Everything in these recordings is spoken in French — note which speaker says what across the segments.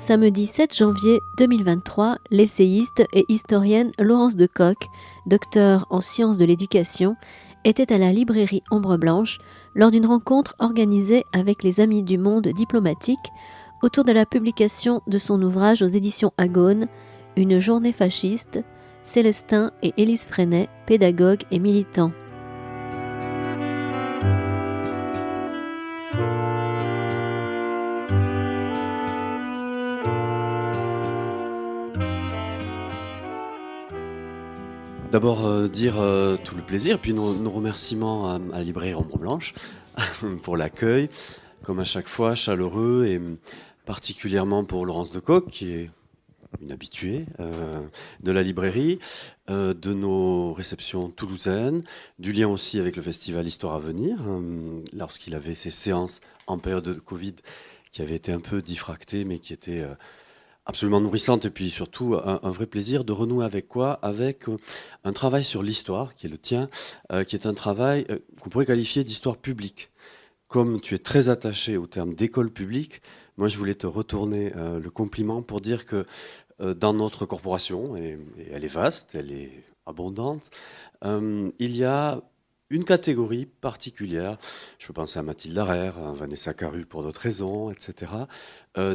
Speaker 1: Samedi 7 janvier 2023, l'essayiste et historienne Laurence Decoq, docteure en sciences de l'éducation, était à la librairie Ombre Blanche lors d'une rencontre organisée avec les Amis du Monde diplomatique autour de la publication de son ouvrage aux éditions Agone, Une journée fasciste, Célestin et Élise Freinet, pédagogues et militants.
Speaker 2: D'abord, dire tout le plaisir, puis nos remerciements à la librairie Ombre Blanche pour l'accueil, comme à chaque fois, chaleureux, et particulièrement pour Laurence Decoq, qui est une habituée de la librairie, de nos réceptions toulousaines, du lien aussi avec le festival Histoire à venir, lorsqu'il avait ses séances en période de Covid, qui avaient été un peu diffractées, mais qui étaient absolument nourrissante, et puis surtout un vrai plaisir de renouer avec quoi? Avec un travail sur l'histoire, qui est le tien, qui est un travail qu'on pourrait qualifier d'histoire publique. Comme tu es très attaché au terme d'école publique, moi je voulais te retourner le compliment pour dire que dans notre corporation, et elle est vaste, elle est abondante, il y a une catégorie particulière, je peux penser à Mathilde Larère, à Vanessa Caru pour d'autres raisons, etc.,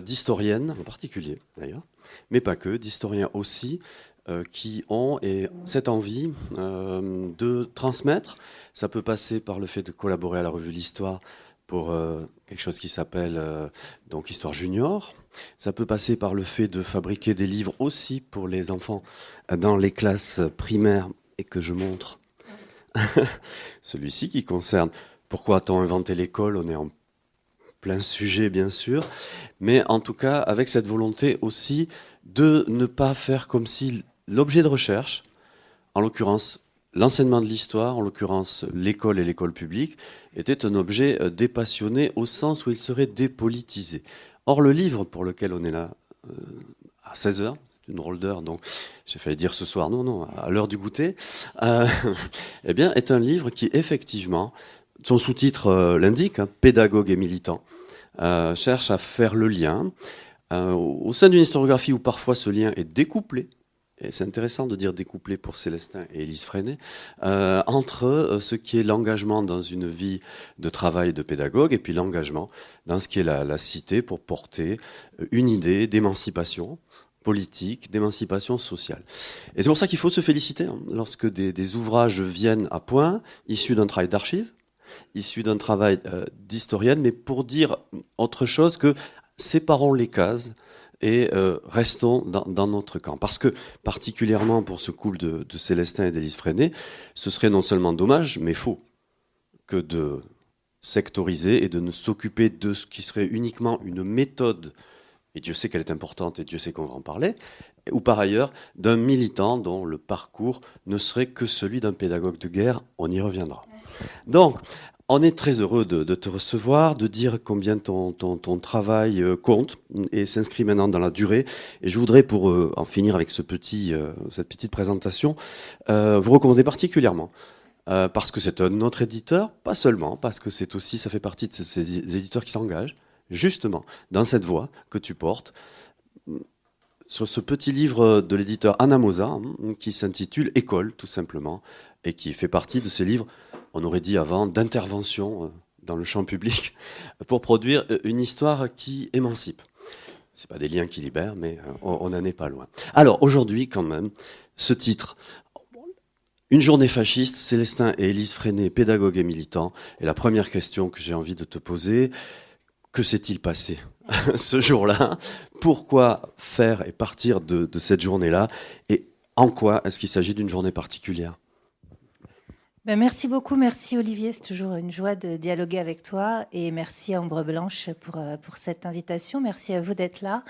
Speaker 2: d'historiennes en particulier d'ailleurs, mais pas que, d'historiens aussi, qui ont cette envie de transmettre. Ça peut passer par le fait de collaborer à la revue L'Histoire pour quelque chose qui s'appelle donc Histoire Junior. Ça peut passer par le fait de fabriquer des livres aussi pour les enfants dans les classes primaires, et que je montre celui-ci qui concerne pourquoi a-t-on inventé l'école. On est en plein sujet bien sûr, mais en tout cas avec cette volonté aussi de ne pas faire comme si l'objet de recherche, en l'occurrence l'enseignement de l'histoire, en l'occurrence l'école et l'école publique, était un objet dépassionné au sens où il serait dépolitisé. Or le livre pour lequel on est là à 16h, une drôle d'heure, donc j'ai failli dire ce soir, non, à l'heure du goûter, eh bien, est un livre qui, effectivement, son sous-titre l'indique, pédagogue et militant, cherche à faire le lien au sein d'une historiographie où parfois ce lien est découplé, et c'est intéressant de dire découplé pour Célestin et Élise Freinet, entre ce qui est l'engagement dans une vie de travail de pédagogue et puis l'engagement dans ce qui est la cité pour porter une idée d'émancipation politique, d'émancipation sociale. Et c'est pour ça qu'il faut se féliciter lorsque des ouvrages viennent à point, issus d'un travail d'archives, issus d'un travail d'historienne, mais pour dire autre chose que séparons les cases et restons dans notre camp. Parce que, particulièrement pour ce couple de Célestin et d'Élise Freinet, ce serait non seulement dommage, mais faux, que de sectoriser et de ne s'occuper de ce qui serait uniquement une méthode, et Dieu sait qu'elle est importante, et Dieu sait qu'on va en parler, ou par ailleurs d'un militant dont le parcours ne serait que celui d'un pédagogue de guerre. On y reviendra. Donc, on est très heureux de te recevoir, de dire combien ton travail compte et s'inscrit maintenant dans la durée. Et je voudrais, pour en finir avec cette petite présentation, vous recommander particulièrement, parce que c'est un autre éditeur, pas seulement, parce que c'est aussi, ça fait partie de ces éditeurs qui s'engagent, justement, dans cette voie que tu portes, sur ce petit livre de l'éditeur Anamosa, qui s'intitule École, tout simplement, et qui fait partie de ces livres, on aurait dit avant, d'intervention dans le champ public, pour produire une histoire qui émancipe. C'est pas des liens qui libèrent, mais on n'en est pas loin. Alors, aujourd'hui, quand même, ce titre, Une journée fasciste, Célestin et Élise Freinet, pédagogues et militants, et la première question que j'ai envie de te poser, que s'est-il passé ce jour-là? Pourquoi faire et partir de cette journée-là? Et en quoi est-ce qu'il s'agit d'une journée particulière?
Speaker 3: Merci beaucoup, merci Olivier, c'est toujours une joie de dialoguer avec toi, et merci à Ombre Blanche pour cette invitation. Merci à vous d'être là.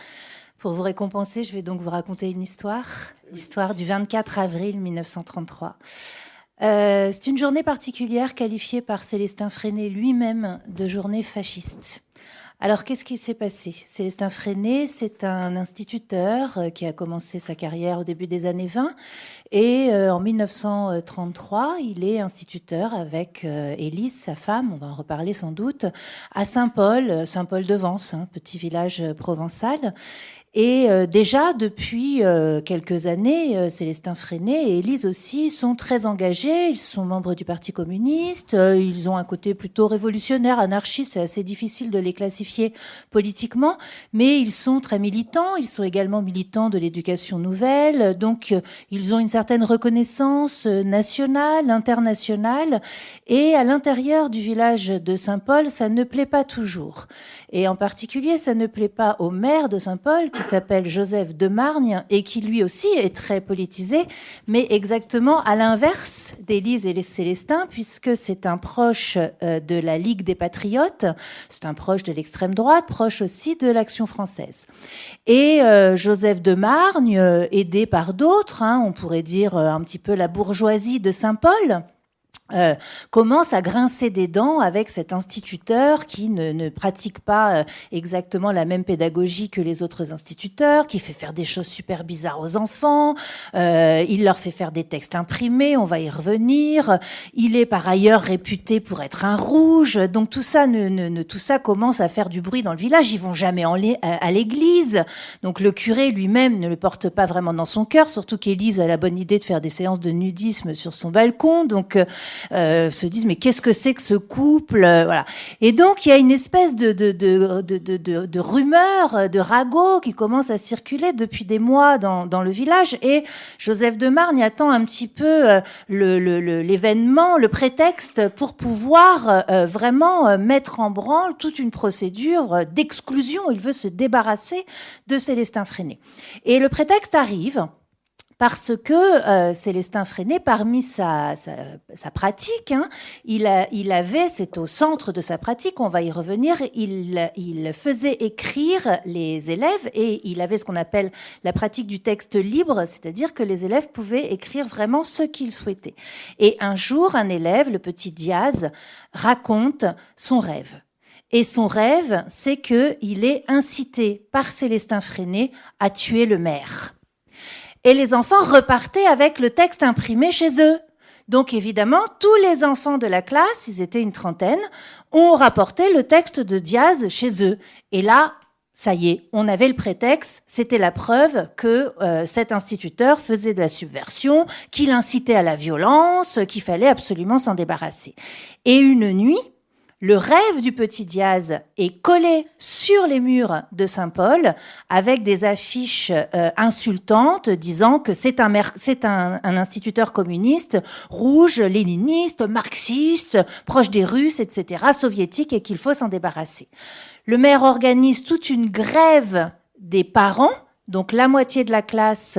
Speaker 3: Pour vous récompenser, je vais donc vous raconter une histoire, l'histoire du 24 avril 1933. C'est une journée particulière qualifiée par Célestin Freinet lui-même de journée fasciste. Alors, qu'est-ce qui s'est passé? Célestin Freinet, c'est un instituteur qui a commencé sa carrière au début des années 20. Et en 1933, il est instituteur avec Élise, sa femme, on va en reparler sans doute, à Saint-Paul de Vence, petit village provençal. Et déjà, depuis quelques années, Célestin Freinet et Élise aussi sont très engagés. Ils sont membres du Parti communiste. Ils ont un côté plutôt révolutionnaire, anarchiste. C'est assez difficile de les classifier politiquement. Mais ils sont très militants. Ils sont également militants de l'éducation nouvelle. Donc, ils ont une certaine reconnaissance nationale, internationale. Et à l'intérieur du village de Saint-Paul, ça ne plaît pas toujours. Et en particulier, ça ne plaît pas au maire de Saint-Paul, qui s'appelle Joseph de Margne, et qui lui aussi est très politisé, mais exactement à l'inverse d'Élise et les Célestins, puisque c'est un proche de la Ligue des Patriotes, c'est un proche de l'extrême droite, proche aussi de l'Action française. Et Joseph de Margne, aidé par d'autres, on pourrait dire un petit peu la bourgeoisie de Saint-Paul, commence à grincer des dents avec cet instituteur qui ne pratique pas exactement la même pédagogie que les autres instituteurs, qui fait faire des choses super bizarres aux enfants, il leur fait faire des textes imprimés, on va y revenir, il est par ailleurs réputé pour être un rouge, donc tout ça, tout ça commence à faire du bruit dans le village, ils vont jamais à l'église, donc le curé lui-même ne le porte pas vraiment dans son cœur, surtout qu'Élise a la bonne idée de faire des séances de nudisme sur son balcon, donc se disent mais qu'est-ce que c'est que ce couple, voilà. Et donc il y a une espèce de rumeur, de ragot qui commence à circuler depuis des mois dans le village, et Joseph de Margne attend un petit peu l'événement, le prétexte pour pouvoir vraiment mettre en branle toute une procédure d'exclusion. Il veut se débarrasser de Célestin Freinet. Et le prétexte arrive parce que Célestin Freinet, parmi sa pratique, il avait, c'est au centre de sa pratique, on va y revenir, il faisait écrire les élèves, et il avait ce qu'on appelle la pratique du texte libre, c'est-à-dire que les élèves pouvaient écrire vraiment ce qu'ils souhaitaient. Et un jour, un élève, le petit Diaz, raconte son rêve. Et son rêve, c'est qu'il est incité par Célestin Freinet à tuer le maire. Et les enfants repartaient avec le texte imprimé chez eux. Donc évidemment, tous les enfants de la classe, ils étaient une trentaine, ont rapporté le texte de Diaz chez eux. Et là, ça y est, on avait le prétexte, c'était la preuve que cet instituteur faisait de la subversion, qu'il incitait à la violence, qu'il fallait absolument s'en débarrasser. Et une nuit, le rêve du petit Diaz est collé sur les murs de Saint-Paul avec des affiches insultantes disant que c'est un instituteur communiste, rouge, léniniste, marxiste, proche des Russes, etc., soviétique, et qu'il faut s'en débarrasser. Le maire organise toute une grève des parents. Donc la moitié de la classe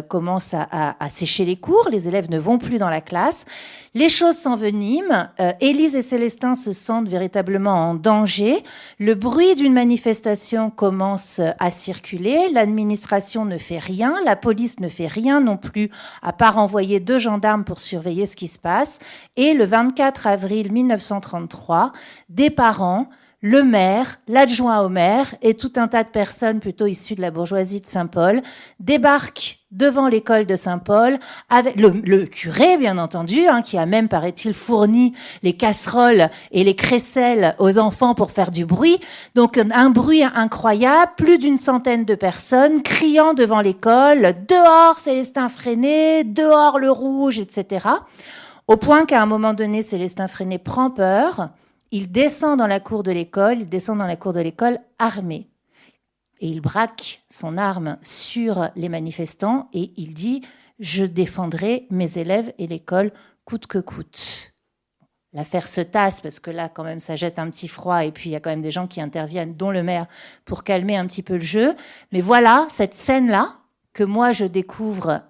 Speaker 3: commence à sécher les cours, les élèves ne vont plus dans la classe, les choses s'enveniment, Élise et Célestin se sentent véritablement en danger, le bruit d'une manifestation commence à circuler, l'administration ne fait rien, la police ne fait rien non plus, à part envoyer 2 gendarmes pour surveiller ce qui se passe, et le 24 avril 1933, des parents, le maire, l'adjoint au maire et tout un tas de personnes plutôt issues de la bourgeoisie de Saint-Paul débarquent devant l'école de Saint-Paul, avec le curé, bien entendu, qui a même, paraît-il, fourni les casseroles et les crécelles aux enfants pour faire du bruit. Donc un bruit incroyable, plus d'une centaine de personnes criant devant l'école « Dehors Célestin Freinet, dehors le rouge », etc. Au point qu'à un moment donné, Célestin Freinet prend peur. Il descend dans la cour de l'école, armé. Et il braque son arme sur les manifestants et il dit « Je défendrai mes élèves et l'école coûte que coûte ». L'affaire se tasse parce que là, quand même, ça jette un petit froid et puis il y a quand même des gens qui interviennent, dont le maire, pour calmer un petit peu le jeu. Mais voilà, cette scène-là, que moi je découvre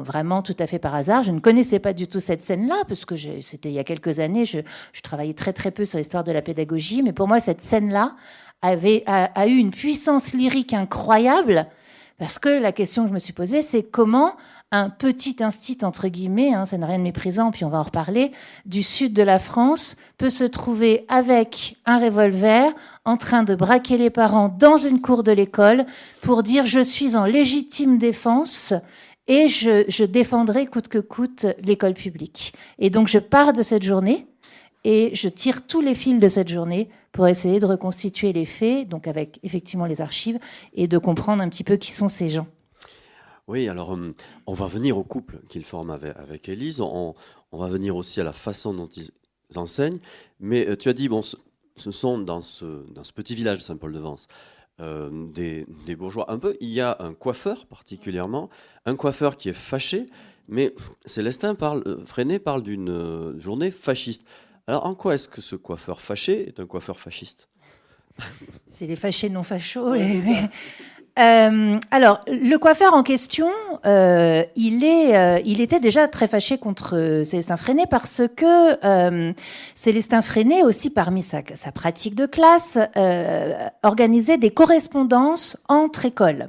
Speaker 3: vraiment tout à fait par hasard. Je ne connaissais pas du tout cette scène-là, parce que c'était il y a quelques années, je travaillais très très peu sur l'histoire de la pédagogie, mais pour moi cette scène-là a eu une puissance lyrique incroyable, parce que la question que je me suis posée, c'est comment un petit institut, entre guillemets, ça n'a rien de méprisant, puis on va en reparler, du sud de la France, peut se trouver avec un revolver en train de braquer les parents dans une cour de l'école pour dire « je suis en légitime défense » et je défendrai coûte que coûte l'école publique. Et donc je pars de cette journée et je tire tous les fils de cette journée pour essayer de reconstituer les faits, donc avec effectivement les archives, et de comprendre un petit peu qui sont ces gens.
Speaker 2: Oui, alors on va venir au couple qu'ils forment avec Élise, on va venir aussi à la façon dont ils enseignent, mais tu as dit, bon, ce sont dans ce petit village de Saint-Paul-de-Vence, des bourgeois un peu. Il y a un coiffeur particulièrement, un coiffeur qui est fâché, mais Célestin Freinet parle d'une journée fasciste. Alors en quoi est-ce que ce coiffeur fâché est un coiffeur fasciste?
Speaker 3: C'est les fâchés non fachos. Alors, le coiffeur en question, il était déjà très fâché contre Célestin Freinet parce que Célestin Freinet, aussi parmi sa pratique de classe, organisait des correspondances entre écoles.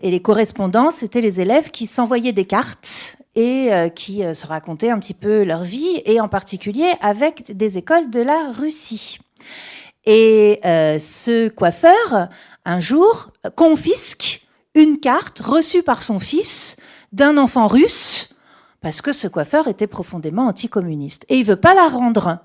Speaker 3: Et les correspondances, c'était les élèves qui s'envoyaient des cartes et qui se racontaient un petit peu leur vie, et en particulier avec des écoles de la Russie. Et ce coiffeur, un jour, confisque une carte reçue par son fils d'un enfant russe, parce que ce coiffeur était profondément anticommuniste. Et il veut pas la rendre.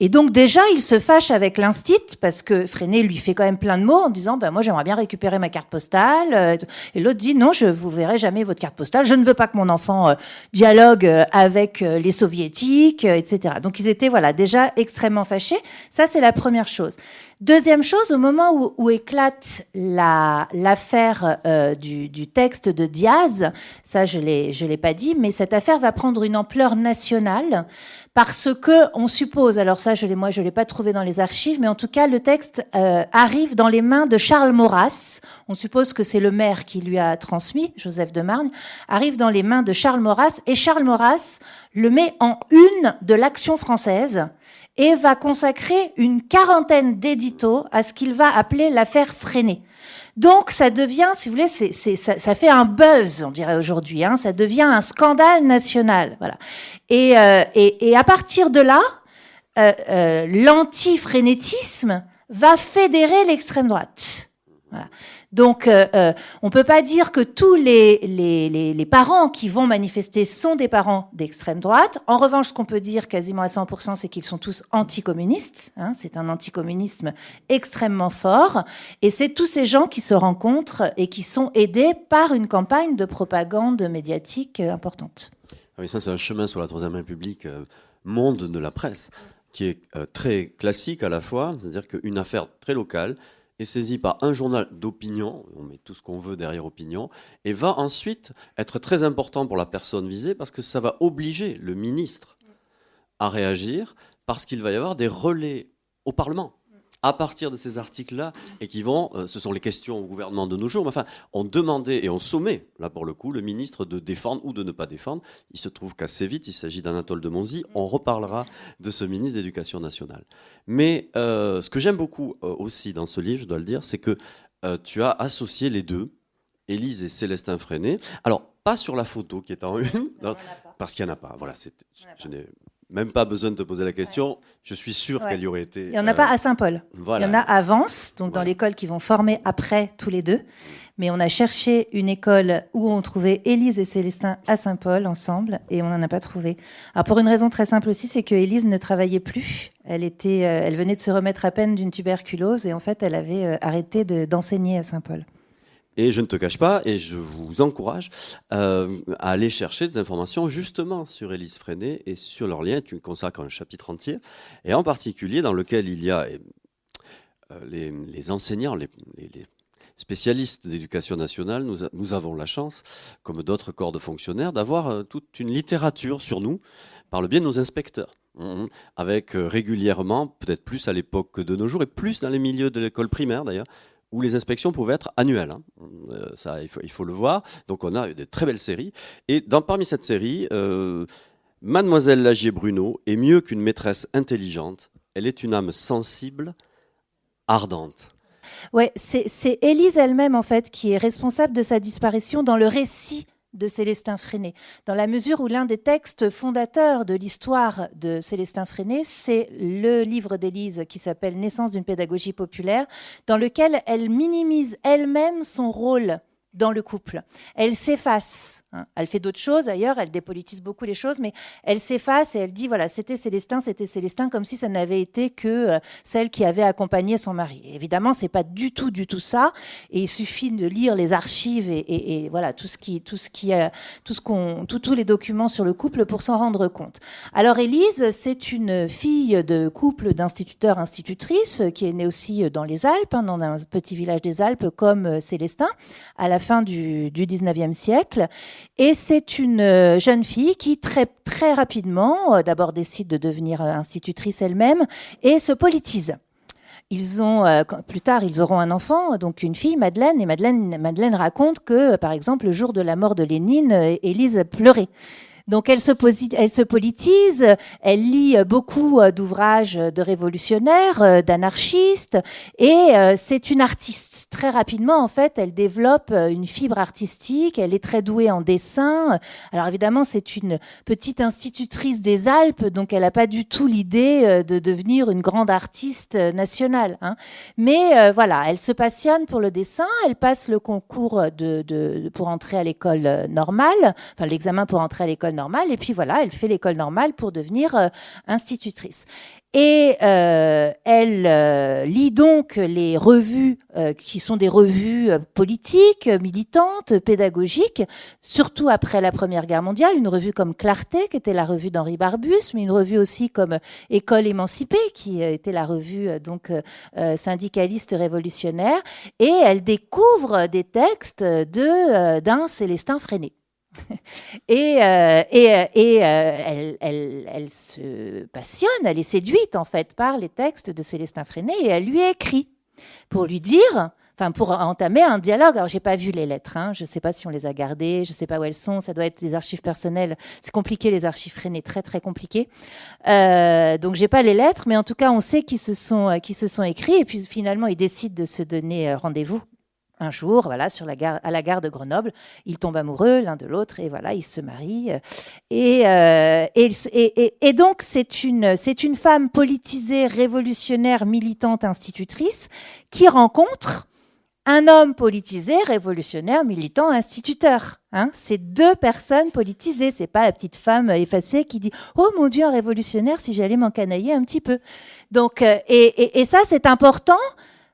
Speaker 3: Et donc déjà, il se fâche avec l'instit, parce que Freinet lui fait quand même plein de mots en disant « moi j'aimerais bien récupérer ma carte postale ». Et l'autre dit « non, je vous verrai jamais votre carte postale, je ne veux pas que mon enfant dialogue avec les soviétiques, etc. » Donc ils étaient déjà extrêmement fâchés. Ça, c'est la première chose. Deuxième chose, au moment où éclate l'affaire du texte de Diaz, ça je l'ai pas dit, mais cette affaire va prendre une ampleur nationale parce que on suppose, alors ça je l'ai pas trouvé dans les archives, mais en tout cas le texte arrive dans les mains de Charles Maurras. On suppose que c'est le maire qui lui a transmis, Joseph de Marne, arrive dans les mains de Charles Maurras, et Charles Maurras le met en une de l'Action française et va consacrer une quarantaine d'éditos à ce qu'il va appeler l'affaire Freinet. Donc ça devient, si vous voulez, ça fait un buzz, on dirait aujourd'hui, hein, ça devient un scandale national, voilà. Et à partir de là, l'anti-frénétisme va fédérer l'extrême droite. Voilà. Donc, on peut pas dire que tous les parents qui vont manifester sont des parents d'extrême droite. En revanche, ce qu'on peut dire quasiment à 100%, c'est qu'ils sont tous anticommunistes. Hein, c'est un anticommunisme extrêmement fort. Et c'est tous ces gens qui se rencontrent et qui sont aidés par une campagne de propagande médiatique importante.
Speaker 2: Oui, ça, c'est un chemin sur la Troisième République, monde de la presse, qui est très classique à la fois. C'est-à-dire qu'une affaire très locale est saisie par un journal d'opinion, on met tout ce qu'on veut derrière opinion, et va ensuite être très important pour la personne visée parce que ça va obliger le ministre à réagir parce qu'il va y avoir des relais au Parlement à partir de ces articles-là et qui vont, ce sont les questions au gouvernement de nos jours, mais enfin, on demandait et on sommait, là pour le coup, le ministre de défendre ou de ne pas défendre. Il se trouve qu'assez vite, il s'agit d'Anatole de Monzy, on reparlera de ce ministre de l'Éducation nationale. Mais ce que j'aime beaucoup aussi dans ce livre, je dois le dire, c'est que tu as associé les deux, Élise et Célestin Freinet. Alors, pas sur la photo qui est en une, non, parce qu'il n'y en a pas. Voilà, je n'ai même pas besoin de te poser la question. Ouais. Je suis sûr qu'elle y aurait été.
Speaker 3: Il n'y en a pas à Saint-Paul.
Speaker 2: Voilà.
Speaker 3: Il y en a à Vence, donc dans l'école qui vont former après tous les deux. Mais on a cherché une école où on trouvait Élise et Célestin à Saint-Paul ensemble et on n'en a pas trouvé. Alors pour une raison très simple aussi, c'est que Élise ne travaillait plus. Elle venait de se remettre à peine d'une tuberculose et en fait elle avait arrêté d'enseigner à Saint-Paul.
Speaker 2: Et je ne te cache pas, et je vous encourage à aller chercher des informations justement sur Élise Freinet et sur leurs liens. Tu consacres un chapitre entier, et en particulier dans lequel il y a les enseignants, les spécialistes d'éducation nationale. Nous avons la chance, comme d'autres corps de fonctionnaires, d'avoir toute une littérature sur nous par le biais de nos inspecteurs. Avec régulièrement, peut-être plus à l'époque que de nos jours, et plus dans les milieux de l'école primaire d'ailleurs, où les inspections pouvaient être annuelles. Hein. Ça, il faut le voir. Donc on a des très belles séries. Et parmi cette série, Mademoiselle Lagier-Bruno est mieux qu'une maîtresse intelligente. Elle est une âme sensible, ardente.
Speaker 3: Ouais, c'est Élise elle-même en fait qui est responsable de sa disparition dans le récit de Célestin Freinet, dans la mesure où l'un des textes fondateurs de l'histoire de Célestin Freinet, c'est le livre d'Élise qui s'appelle « Naissance d'une pédagogie populaire », dans lequel elle minimise elle-même son rôle dans le couple. Elle s'efface. Elle fait d'autres choses d'ailleurs, elle dépolitise beaucoup les choses, mais elle s'efface et elle dit voilà, c'était Célestin, comme si ça n'avait été que celle qui avait accompagné son mari. Et évidemment, c'est pas du tout ça. Et il suffit de lire les archives et voilà tous les documents sur le couple pour s'en rendre compte. Alors Élise, c'est une fille de couple d'instituteurs-institutrices qui est née aussi dans les Alpes, dans un petit village des Alpes comme Célestin, à la fin du 19e siècle. Et c'est une jeune fille qui très, très rapidement, d'abord décide de devenir institutrice elle-même et se politise. Plus tard, ils auront un enfant, donc une fille, Madeleine, et Madeleine raconte que, par exemple, le jour de la mort de Lénine, Élise pleurait. Donc elle se politise, elle lit beaucoup d'ouvrages de révolutionnaires, d'anarchistes, et c'est une artiste. Très rapidement, en fait, elle développe une fibre artistique, elle est très douée en dessin. Alors évidemment, c'est une petite institutrice des Alpes, donc elle n'a pas du tout l'idée de devenir une grande artiste nationale. Mais voilà, elle se passionne pour le dessin, elle passe le concours pour entrer à l'école normale, enfin l'examen pour entrer à l'école normale, et puis voilà, elle fait l'école normale pour devenir institutrice. Et elle lit donc les revues qui sont des revues politiques, militantes, pédagogiques, surtout après la Première Guerre mondiale, une revue comme Clarté, qui était la revue d'Henri Barbus, mais une revue aussi comme École émancipée, qui était la revue syndicaliste révolutionnaire, et elle découvre des textes d'un Célestin Freinet. Et elle se passionne, elle est séduite en fait par les textes de Célestin Freinet et elle lui écrit pour lui dire, enfin pour entamer un dialogue. Alors j'ai pas vu les lettres, je sais pas si on les a gardées, je sais pas où elles sont, ça doit être des archives personnelles. C'est compliqué les archives Freinet, très très compliqué. Donc j'ai pas les lettres, mais en tout cas on sait qu'ils se sont écrits et puis finalement ils décident de se donner rendez-vous. Un jour, voilà, à la gare de Grenoble, ils tombent amoureux l'un de l'autre et voilà, ils se marient. Et donc, c'est une femme politisée, révolutionnaire, militante, institutrice, qui rencontre un homme politisé, révolutionnaire, militant, instituteur. C'est deux personnes politisées. C'est pas la petite femme effacée qui dit « Oh mon Dieu, un révolutionnaire, si j'allais m'encanailler un petit peu ». Donc, et ça, c'est important.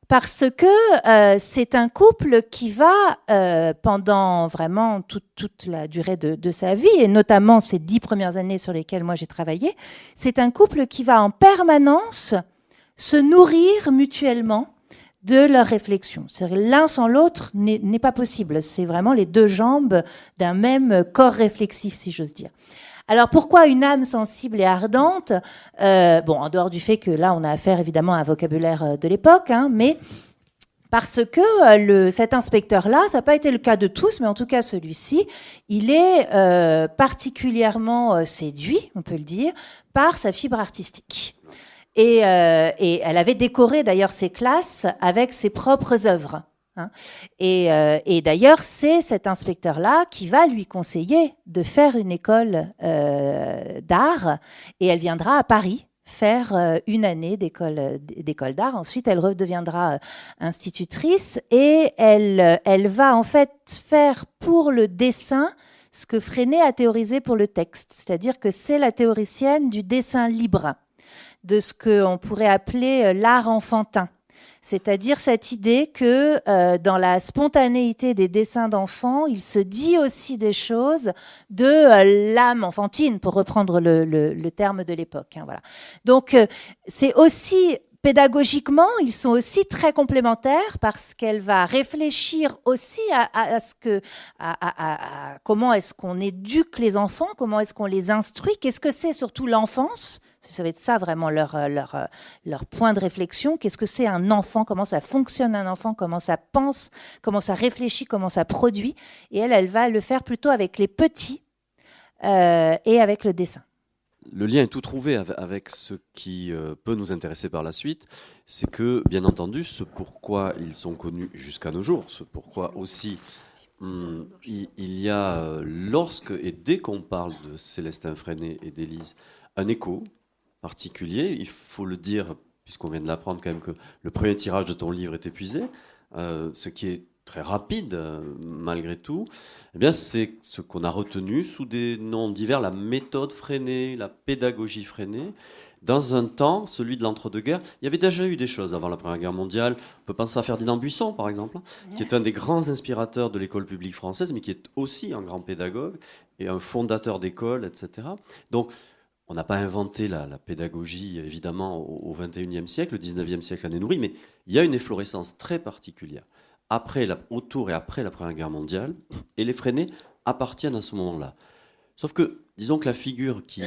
Speaker 3: Parce que c'est un couple qui va, pendant vraiment toute la durée de sa vie, et notamment ces 10 premières années sur lesquelles moi j'ai travaillé, c'est un couple qui va en permanence se nourrir mutuellement de leurs réflexions. L'un sans l'autre n'est pas possible. C'est vraiment les deux jambes d'un même corps réflexif, si j'ose dire. Alors pourquoi une âme sensible et ardente ? En dehors du fait que là, on a affaire évidemment à un vocabulaire de l'époque, mais parce que cet inspecteur-là, ça n'a pas été le cas de tous, mais en tout cas celui-ci, il est particulièrement séduit, on peut le dire, par sa fibre artistique. Et elle avait décoré d'ailleurs ses classes avec ses propres œuvres. Et d'ailleurs, c'est cet inspecteur-là qui va lui conseiller de faire une école d'art, et elle viendra à Paris faire une année d'école d'art. Ensuite, elle redeviendra institutrice, et elle va en fait faire pour le dessin ce que Freinet a théorisé pour le texte, c'est-à-dire que c'est la théoricienne du dessin libre, de ce qu'on pourrait appeler l'art enfantin. C'est-à-dire cette idée que dans la spontanéité des dessins d'enfants, il se dit aussi des choses de l'âme enfantine, pour reprendre le terme de l'époque. Voilà. Donc, c'est aussi pédagogiquement, ils sont aussi très complémentaires parce qu'elle va réfléchir aussi à comment est-ce qu'on éduque les enfants, comment est-ce qu'on les instruit, qu'est-ce que c'est surtout l'enfance. Ça va être ça vraiment leur point de réflexion. Qu'est-ce que c'est un enfant ? Comment ça fonctionne un enfant ? Comment ça pense ? Comment ça réfléchit ? Comment ça produit ? Et elle va le faire plutôt avec les petits et avec le dessin.
Speaker 2: Le lien est tout trouvé avec ce qui peut nous intéresser par la suite. C'est que, bien entendu, ce pourquoi ils sont connus jusqu'à nos jours, ce pourquoi aussi il y a, lorsque et dès qu'on parle de Célestin Freinet et d'Élise, un écho particulier. Il faut le dire, puisqu'on vient de l'apprendre quand même, que le premier tirage de ton livre est épuisé, ce qui est très rapide, malgré tout, eh bien, c'est ce qu'on a retenu sous des noms divers, la méthode Freinet, la pédagogie Freinet. Dans un temps, celui de l'entre-deux-guerres, il y avait déjà eu des choses avant la Première Guerre mondiale. On peut penser à Ferdinand Buisson, par exemple, qui est un des grands inspirateurs de l'école publique française, mais qui est aussi un grand pédagogue et un fondateur d'école, etc. Donc, on n'a pas inventé la pédagogie, évidemment, au XXIe siècle. Le XIXe siècle en est nourri, mais il y a une efflorescence très particulière autour et après la Première Guerre mondiale, et les Freinet appartiennent à ce moment-là. Sauf que, disons que la figure qui,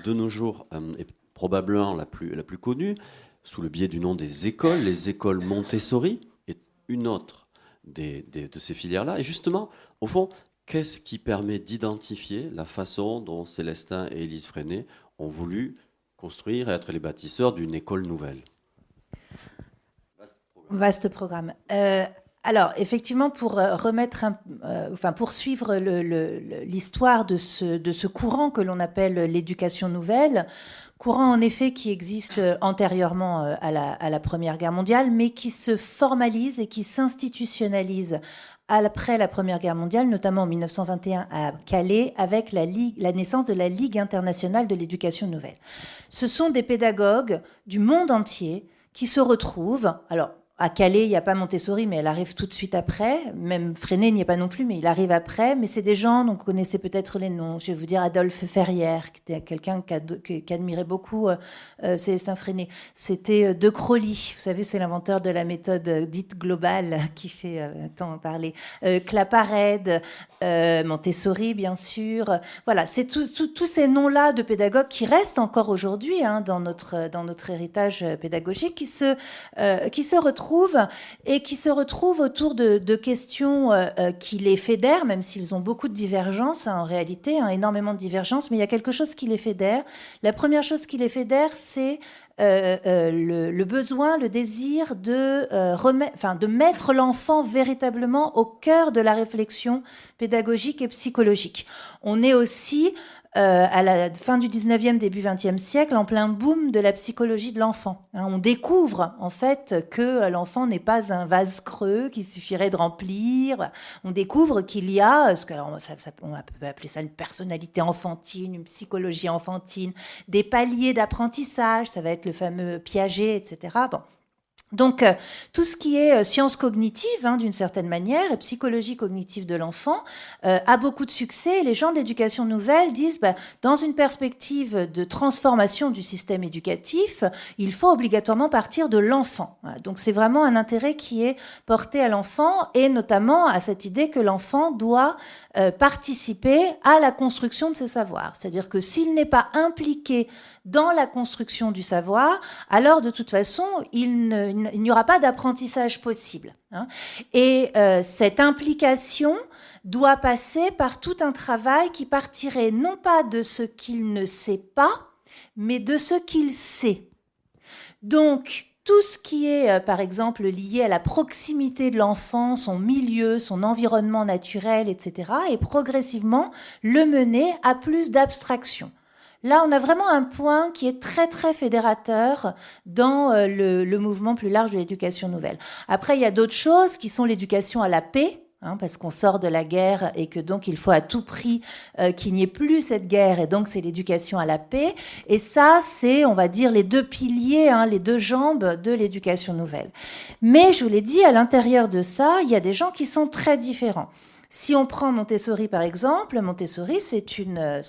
Speaker 2: de nos jours, est probablement la plus connue, sous le biais du nom des écoles, les écoles Montessori, est une autre de ces filières-là. Et justement, au fond, qu'est-ce qui permet d'identifier la façon dont Célestin et Élise Freinet ont voulu construire et être les bâtisseurs d'une école nouvelle?
Speaker 3: Vaste programme. Alors, effectivement, pour poursuivre l'histoire de ce courant que l'on appelle l'éducation nouvelle, courant en effet qui existe antérieurement à la Première Guerre mondiale, mais qui se formalise et qui s'institutionnalise après la Première Guerre mondiale, notamment en 1921 à Calais, avec la naissance de la Ligue internationale de l'éducation nouvelle. Ce sont des pédagogues du monde entier qui se retrouvent. Alors, à Calais, il n'y a pas Montessori, mais elle arrive tout de suite après. Même Freinet n'y est pas non plus, mais il arrive après. Mais c'est des gens dont vous connaissez peut-être les noms. Je vais vous dire Adolphe Ferrière, qui était quelqu'un qui admirait beaucoup Célestin Freinet. C'était De Crowley. Vous savez, c'est l'inventeur de la méthode dite globale qui fait tant parler. Claparède, Montessori, bien sûr. Voilà, c'est tous ces noms-là de pédagogues qui restent encore aujourd'hui dans notre héritage pédagogique, qui se retrouvent et qui se retrouvent autour de questions qui les fédèrent, même s'ils ont beaucoup de divergences en réalité, énormément de divergences, mais il y a quelque chose qui les fédère. La première chose qui les fédère, c'est le besoin, le désir de mettre l'enfant véritablement au cœur de la réflexion pédagogique et psychologique. On est aussi à la fin du 19e, début 20e siècle, en plein boom de la psychologie de l'enfant. On découvre en fait que l'enfant n'est pas un vase creux qu'il suffirait de remplir. On découvre qu'il y a, on peut appeler ça une personnalité enfantine, une psychologie enfantine, des paliers d'apprentissage, ça va être le fameux Piaget, etc. Bon. Donc, tout ce qui est sciences cognitives, d'une certaine manière, et psychologie cognitive de l'enfant, a beaucoup de succès. Les gens d'éducation nouvelle disent, dans une perspective de transformation du système éducatif, il faut obligatoirement partir de l'enfant. Donc, c'est vraiment un intérêt qui est porté à l'enfant, et notamment à cette idée que l'enfant doit participer à la construction de ses savoirs. C'est-à-dire que s'il n'est pas impliqué dans la construction du savoir, alors de toute façon, il n'y aura pas d'apprentissage possible. Et cette implication doit passer par tout un travail qui partirait non pas de ce qu'il ne sait pas, mais de ce qu'il sait. Donc, tout ce qui est, par exemple, lié à la proximité de l'enfant, son milieu, son environnement naturel, etc., et progressivement le mener à plus d'abstraction. Là, on a vraiment un point qui est très, très fédérateur dans le mouvement plus large de l'éducation nouvelle. Après, il y a d'autres choses qui sont l'éducation à la paix, parce qu'on sort de la guerre et que donc il faut à tout prix qu'il n'y ait plus cette guerre, et donc c'est l'éducation à la paix. Et ça, c'est, on va dire, les deux piliers, les deux jambes de l'éducation nouvelle. Mais je vous l'ai dit, à l'intérieur de ça, il y a des gens qui sont très différents. Si on prend Montessori, par exemple, Montessori, c'est une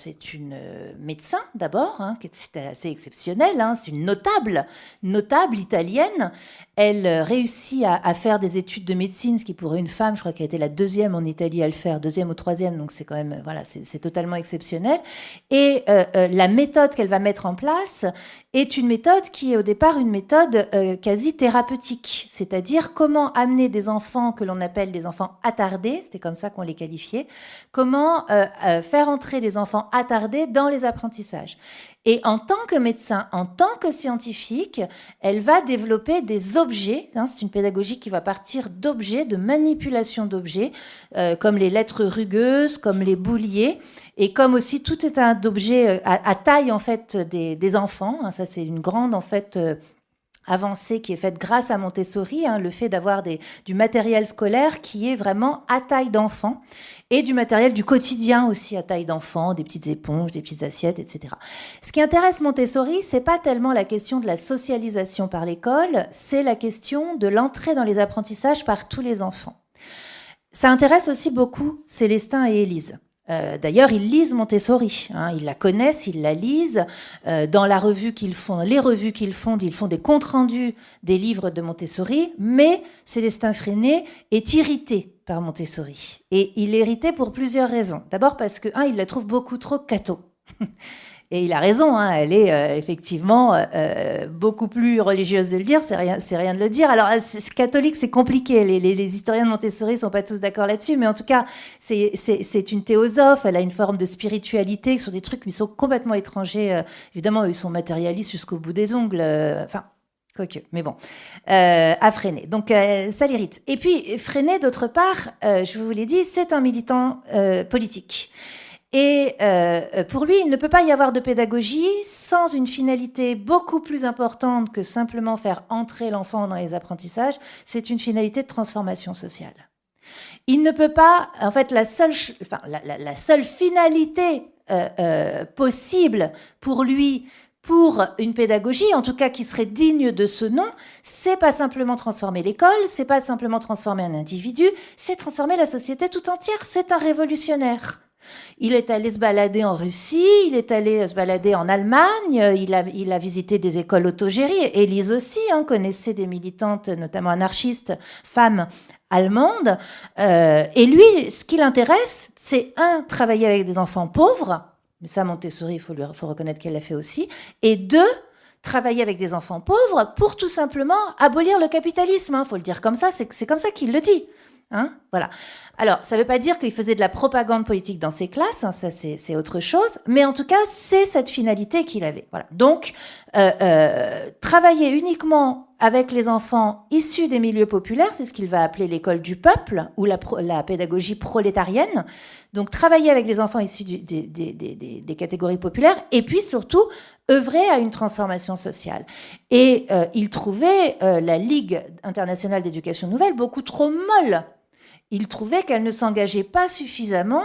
Speaker 3: médecin, d'abord, qui est assez exceptionnelle, c'est une notable italienne. Elle réussit à faire des études de médecine, ce qui pour une femme, je crois qu'elle était la deuxième en Italie à le faire, deuxième ou troisième, donc c'est quand même, voilà, c'est totalement exceptionnel. Et la méthode qu'elle va mettre en place est une méthode qui est au départ une méthode quasi thérapeutique, c'est-à-dire comment amener des enfants que l'on appelle des enfants attardés, c'était comme ça qu'on les qualifiait, comment faire entrer les enfants attardés dans les apprentissages. Et en tant que médecin, en tant que scientifique, elle va développer des objets. C'est une pédagogie qui va partir d'objets, de manipulation d'objets, comme les lettres rugueuses, comme les bouliers, et comme aussi tout est un objet à taille en fait des enfants. Ça, c'est une grande en fait avancée qui est faite grâce à Montessori, le fait d'avoir du matériel scolaire qui est vraiment à taille d'enfant et du matériel du quotidien aussi à taille d'enfant, des petites éponges, des petites assiettes, etc. Ce qui intéresse Montessori, c'est pas tellement la question de la socialisation par l'école, c'est la question de l'entrée dans les apprentissages par tous les enfants. Ça intéresse aussi beaucoup Célestin et Élise. D'ailleurs, ils lisent Montessori, ils la connaissent, ils la lisent. Dans la revue qu'ils font, les revues qu'ils font, ils font des comptes rendus des livres de Montessori, mais Célestin Freinet est irrité par Montessori. Et il est irrité pour plusieurs raisons. D'abord parce que, il la trouve beaucoup trop catho. Et il a raison, elle est effectivement beaucoup plus religieuse de le dire, c'est rien de le dire. Alors, catholique, c'est compliqué, les historiens de Montessori ne sont pas tous d'accord là-dessus, mais en tout cas, c'est une théosophe, elle a une forme de spiritualité sur des trucs qui sont complètement étrangers. Évidemment, ils sont matérialistes jusqu'au bout des ongles, quoique, mais bon, à Freinet. Donc, ça l'irrite. Et puis, Freinet, d'autre part, je vous l'ai dit, c'est un militant politique. Et pour lui, il ne peut pas y avoir de pédagogie sans une finalité beaucoup plus importante que simplement faire entrer l'enfant dans les apprentissages. C'est une finalité de transformation sociale. Il ne peut pas, en fait, la seule finalité possible pour lui, pour une pédagogie, en tout cas qui serait digne de ce nom, c'est pas simplement transformer l'école, c'est pas simplement transformer un individu, c'est transformer la société tout entière. C'est un révolutionnaire. Il est allé se balader en Russie, il est allé se balader en Allemagne, il a visité des écoles autogérées. Élise aussi connaissait des militantes, notamment anarchistes, femmes allemandes. Et lui, ce qui l'intéresse, c'est travailler avec des enfants pauvres, mais ça, Montessori, il faut reconnaître qu'elle l'a fait aussi, et deux, travailler avec des enfants pauvres pour tout simplement abolir le capitalisme. Il faut le dire comme ça, c'est comme ça qu'il le dit. Voilà. Alors, ça ne veut pas dire qu'il faisait de la propagande politique dans ses classes, ça c'est autre chose, mais en tout cas, c'est cette finalité qu'il avait. Voilà. Donc, travailler uniquement avec les enfants issus des milieux populaires, c'est ce qu'il va appeler l'école du peuple ou la pédagogie prolétarienne. Donc, travailler avec les enfants issus des catégories populaires et puis surtout œuvrer à une transformation sociale. Et il trouvait la Ligue internationale d'éducation nouvelle beaucoup trop molle. Il trouvait qu'elle ne s'engageait pas suffisamment,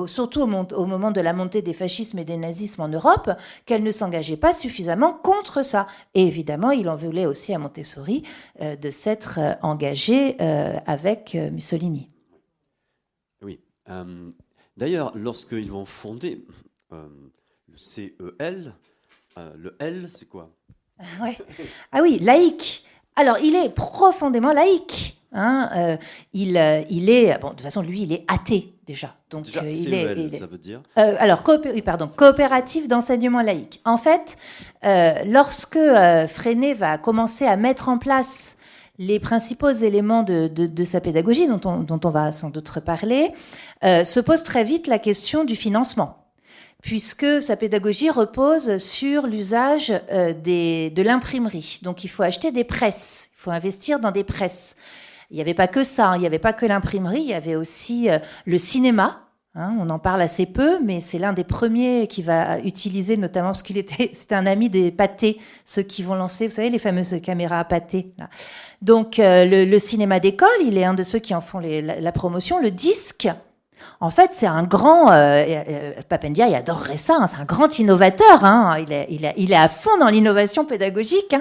Speaker 3: surtout au moment de la montée des fascismes et des nazismes en Europe, qu'elle ne s'engageait pas suffisamment contre ça. Et évidemment, il en voulait aussi à Montessori de s'être engagé avec Mussolini.
Speaker 2: Oui. D'ailleurs, lorsqu'ils vont fonder le CEL, le L, c'est quoi ?
Speaker 3: Ouais. Ah oui, laïque. Alors, il est profondément laïque. Il est, de toute façon, lui, il est athée déjà. Donc,
Speaker 2: déjà,
Speaker 3: CEL,
Speaker 2: ça veut dire
Speaker 3: coopérative d'enseignement laïque. En fait, lorsque Freinet va commencer à mettre en place les principaux éléments de sa pédagogie, dont on va sans doute reparler, se pose très vite la question du financement, puisque sa pédagogie repose sur l'usage de l'imprimerie. Donc, il faut acheter des presses, il faut investir dans des presses. Il n'y avait pas que ça, il n'y avait pas que l'imprimerie, il y avait aussi le cinéma. On en parle assez peu, mais c'est l'un des premiers qui va utiliser, notamment parce c'était un ami des Pathé, ceux qui vont lancer, vous savez, les fameuses caméras à Pathé. Là. Donc, le cinéma d'école, il est un de ceux qui en font la promotion. Le disque, en fait, c'est un grand... Papendia, il adorerait ça, c'est un grand innovateur. Il est à fond dans l'innovation pédagogique.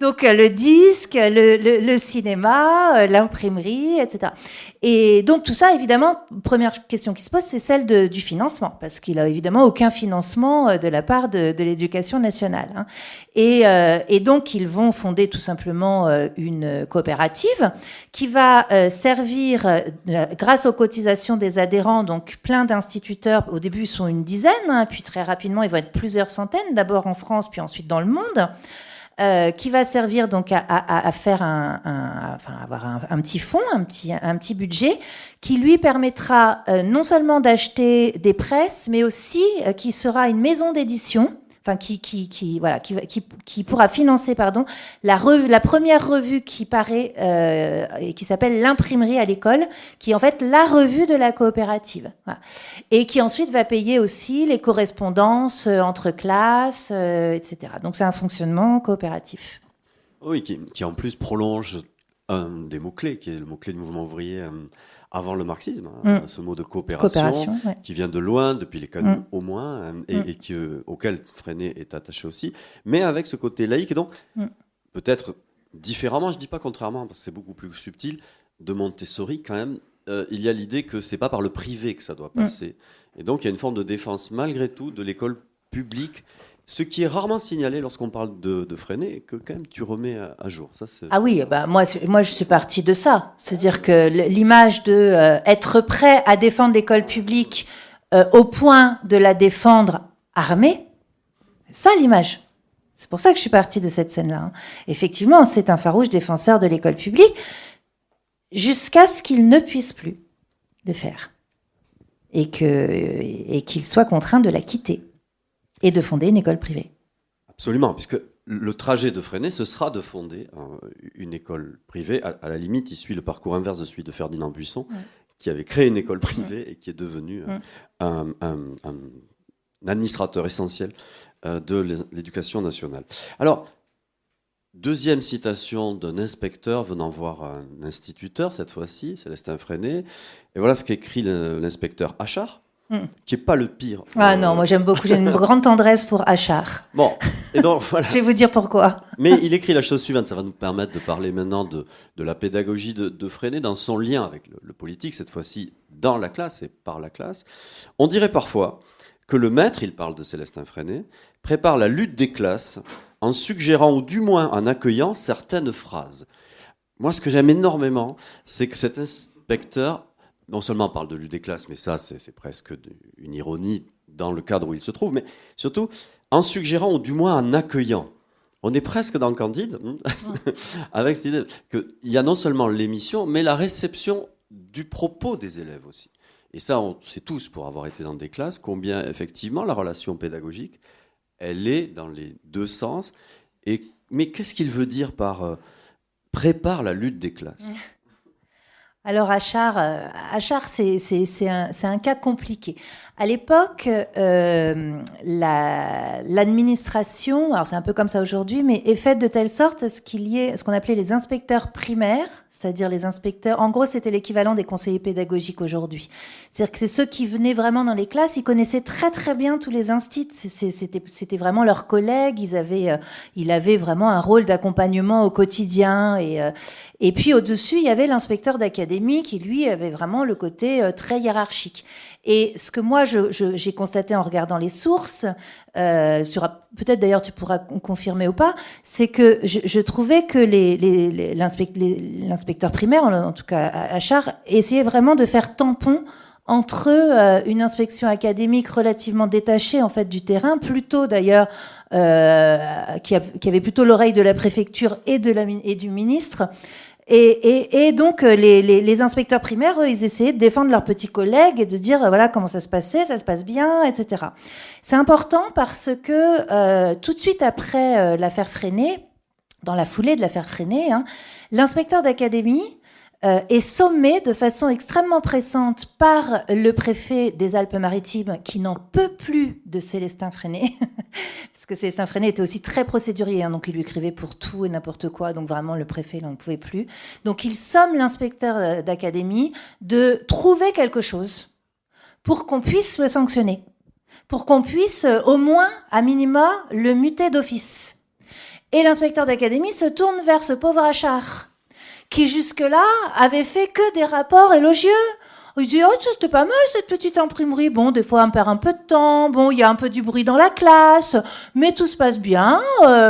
Speaker 3: Donc, le disque, le cinéma, l'imprimerie, etc. Et donc, tout ça, évidemment, première question qui se pose, c'est celle du financement, parce qu'il n'a évidemment aucun financement de la part de l'éducation nationale. Et donc, ils vont fonder tout simplement une coopérative qui va servir, grâce aux cotisations des adhérents, donc plein d'instituteurs, au début, ils sont une dizaine, puis très rapidement, ils vont être plusieurs centaines, d'abord en France, puis ensuite dans le monde. Qui va servir donc à faire avoir un petit fonds, un petit budget qui lui permettra non seulement d'acheter des presses, mais aussi qui sera une maison d'édition. Enfin, qui pourra financer, la première revue qui paraît et qui s'appelle l'imprimerie à l'école, qui est en fait la revue de la coopérative, voilà. Et qui ensuite va payer aussi les correspondances entre classes, etc. Donc c'est un fonctionnement coopératif.
Speaker 2: Oui, qui en plus prolonge un des mots-clés, qui est le mot-clé du mouvement ouvrier avant le marxisme, ce mot de coopération,
Speaker 3: Ouais.
Speaker 2: qui vient de loin, depuis les canuts au moins, et auquel Freinet est attaché aussi, mais avec ce côté laïque, et donc peut-être différemment, je ne dis pas contrairement, parce que c'est beaucoup plus subtil, de Montessori quand même, il y a l'idée que c'est pas par le privé que ça doit passer, et donc il y a une forme de défense malgré tout de l'école publique, ce qui est rarement signalé lorsqu'on parle de Freinet, et que quand même tu remets à jour. Ça,
Speaker 3: Ah oui, bah moi je suis partie de ça. C'est-à-dire que l'image de être prêt à défendre l'école publique au point de la défendre armée, c'est ça l'image. C'est pour ça que je suis partie de cette scène-là. Hein. Effectivement, c'est un farouche défenseur de l'école publique jusqu'à ce qu'il ne puisse plus le faire et qu'il soit contraint de la quitter et de fonder une école privée.
Speaker 2: Absolument, puisque le trajet de Freinet, ce sera de fonder une école privée. À la limite, il suit le parcours inverse de celui de Ferdinand Buisson, qui avait créé une école privée et qui est devenu un administrateur essentiel de l'éducation nationale. Alors, deuxième citation d'un inspecteur venant voir un instituteur, cette fois-ci, Célestin Freinet. Et voilà ce qu'écrit l'inspecteur Achard, qui n'est pas le pire.
Speaker 3: Ah non, moi j'aime beaucoup, j'ai une grande tendresse pour Achard.
Speaker 2: Bon, et donc voilà.
Speaker 3: Je vais vous dire pourquoi.
Speaker 2: Mais il écrit la chose suivante, ça va nous permettre de parler maintenant de la pédagogie de Freinet dans son lien avec le politique, cette fois-ci dans la classe et par la classe. On dirait parfois que le maître, il parle de Célestin Freinet, prépare la lutte des classes en suggérant ou du moins en accueillant certaines phrases. Moi, ce que j'aime énormément, c'est que cet inspecteur non seulement parle de lutte des classes, mais ça, c'est presque une ironie dans le cadre où il se trouve, mais surtout en suggérant ou du moins en accueillant. On est presque dans Candide, avec cette idée qu'il y a non seulement l'émission, mais la réception du propos des élèves aussi. Et ça, on sait tous, pour avoir été dans des classes, combien effectivement la relation pédagogique, elle est dans les deux sens. Mais qu'est-ce qu'il veut dire par prépare la lutte des classes ?
Speaker 3: Alors Achard, c'est un cas compliqué. À l'époque, l'administration, alors c'est un peu comme ça aujourd'hui, mais est faite de telle sorte à ce qu'il y ait ce qu'on appelait les inspecteurs primaires, c'est-à-dire les inspecteurs. En gros, c'était l'équivalent des conseillers pédagogiques aujourd'hui. C'est-à-dire que c'est ceux qui venaient vraiment dans les classes, ils connaissaient très très bien tous les instits. C'était vraiment leurs collègues. Il avait vraiment un rôle d'accompagnement au quotidien. Et puis au-dessus, il y avait l'inspecteur d'académie qui lui avait vraiment le côté très hiérarchique. Et ce que moi j'ai constaté en regardant les sources, peut-être d'ailleurs tu pourras confirmer ou pas, c'est que je trouvais que l'inspecteur primaire, en tout cas Achard, essayait vraiment de faire tampon entre une inspection académique relativement détachée en fait du terrain, plutôt d'ailleurs qui avait plutôt l'oreille de la préfecture et du ministre. Et donc les inspecteurs primaires, eux, ils essayaient de défendre leurs petits collègues et de dire voilà comment ça se passait, ça se passe bien, etc. C'est important parce que tout de suite après l'affaire Freinet, dans la foulée de l'affaire Freinet, l'inspecteur d'académie est sommé de façon extrêmement pressante par le préfet des Alpes-Maritimes qui n'en peut plus de Célestin Freinet, parce que Célestin Freinet était aussi très procédurier, donc il lui écrivait pour tout et n'importe quoi, donc vraiment le préfet il n'en pouvait plus. Donc il somme l'inspecteur d'académie de trouver quelque chose pour qu'on puisse le sanctionner, pour qu'on puisse au moins, à minima, le muter d'office. Et l'inspecteur d'académie se tourne vers ce pauvre Achard, qui jusque-là avait fait que des rapports élogieux. Il dit, oh, c'était pas mal cette petite imprimerie. Bon, des fois, on perd un peu de temps. Bon, il y a un peu du bruit dans la classe, mais tout se passe bien.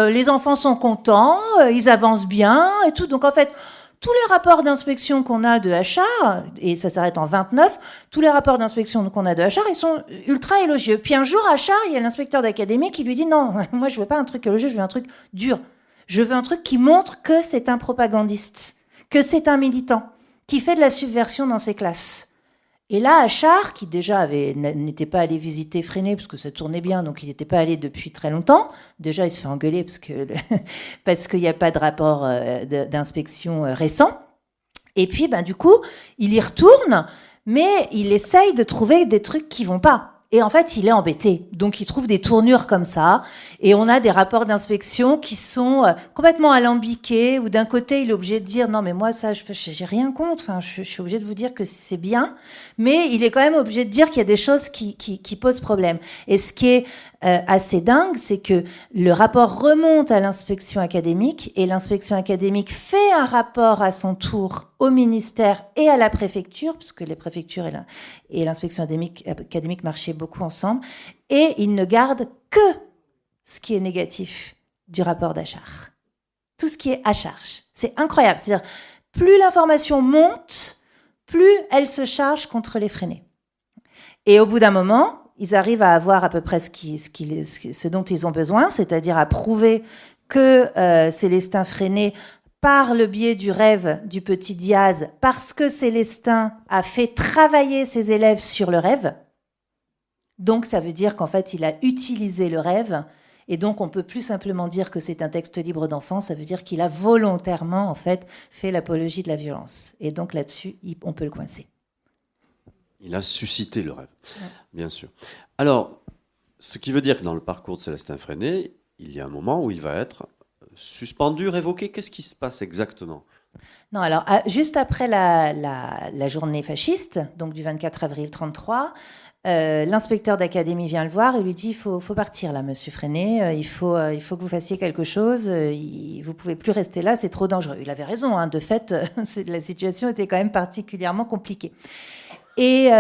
Speaker 3: Les enfants sont contents, ils avancent bien et tout. Donc, en fait, tous les rapports d'inspection qu'on a de Achard, et ça s'arrête en 29, tous les rapports d'inspection qu'on a de Achard, ils sont ultra élogieux. Puis un jour, Achard, il y a l'inspecteur d'académie qui lui dit, non, moi, je veux pas un truc élogieux, je veux un truc dur. Je veux un truc qui montre que c'est un propagandiste, que c'est un militant, qui fait de la subversion dans ses classes. Et là, Achard, qui déjà n'était pas allé visiter Freinet, parce que ça tournait bien, donc il n'était pas allé depuis très longtemps, déjà il se fait engueuler parce qu'il n'y a pas de rapport d'inspection récent. Et puis, du coup, il y retourne, mais il essaye de trouver des trucs qui vont pas. Et en fait, il est embêté. Donc, il trouve des tournures comme ça. Et on a des rapports d'inspection qui sont complètement alambiqués, où d'un côté, il est obligé de dire « Non, mais moi, ça, j'ai rien contre. Enfin, je suis obligé de vous dire que c'est bien. » Mais il est quand même obligé de dire qu'il y a des choses qui posent problème. Et ce qui est assez dingue, c'est que le rapport remonte à l'inspection académique et l'inspection académique fait un rapport à son tour au ministère et à la préfecture, puisque les préfectures et l'inspection académique marchaient beaucoup ensemble, et il ne garde que ce qui est négatif du rapport d'Achard. Tout ce qui est à charge. C'est incroyable. C'est-à-dire, plus l'information monte, plus elle se charge contre les freinés. Et au bout d'un moment, ils arrivent à avoir à peu près ce dont ils ont besoin, c'est-à-dire à prouver que Célestin Freinet, par le biais du rêve du petit Diaz, parce que Célestin a fait travailler ses élèves sur le rêve, donc ça veut dire qu'en fait, il a utilisé le rêve, et donc on peut plus simplement dire que c'est un texte libre d'enfant, ça veut dire qu'il a volontairement, en fait, fait l'apologie de la violence. Et donc là-dessus, on peut le coincer.
Speaker 2: Il a suscité le rêve, bien sûr. Alors, ce qui veut dire que dans le parcours de Célestin Freinet, il y a un moment où il va être suspendu, révoqué. Qu'est-ce qui se passe exactement ?
Speaker 3: Non, alors, juste après la journée fasciste, donc du 24 avril 1933, l'inspecteur d'académie vient le voir et lui dit « Il faut partir là, monsieur Freinet, il faut que vous fassiez quelque chose, vous ne pouvez plus rester là, c'est trop dangereux. » Il avait raison, hein, de fait, la situation était quand même particulièrement compliquée. Et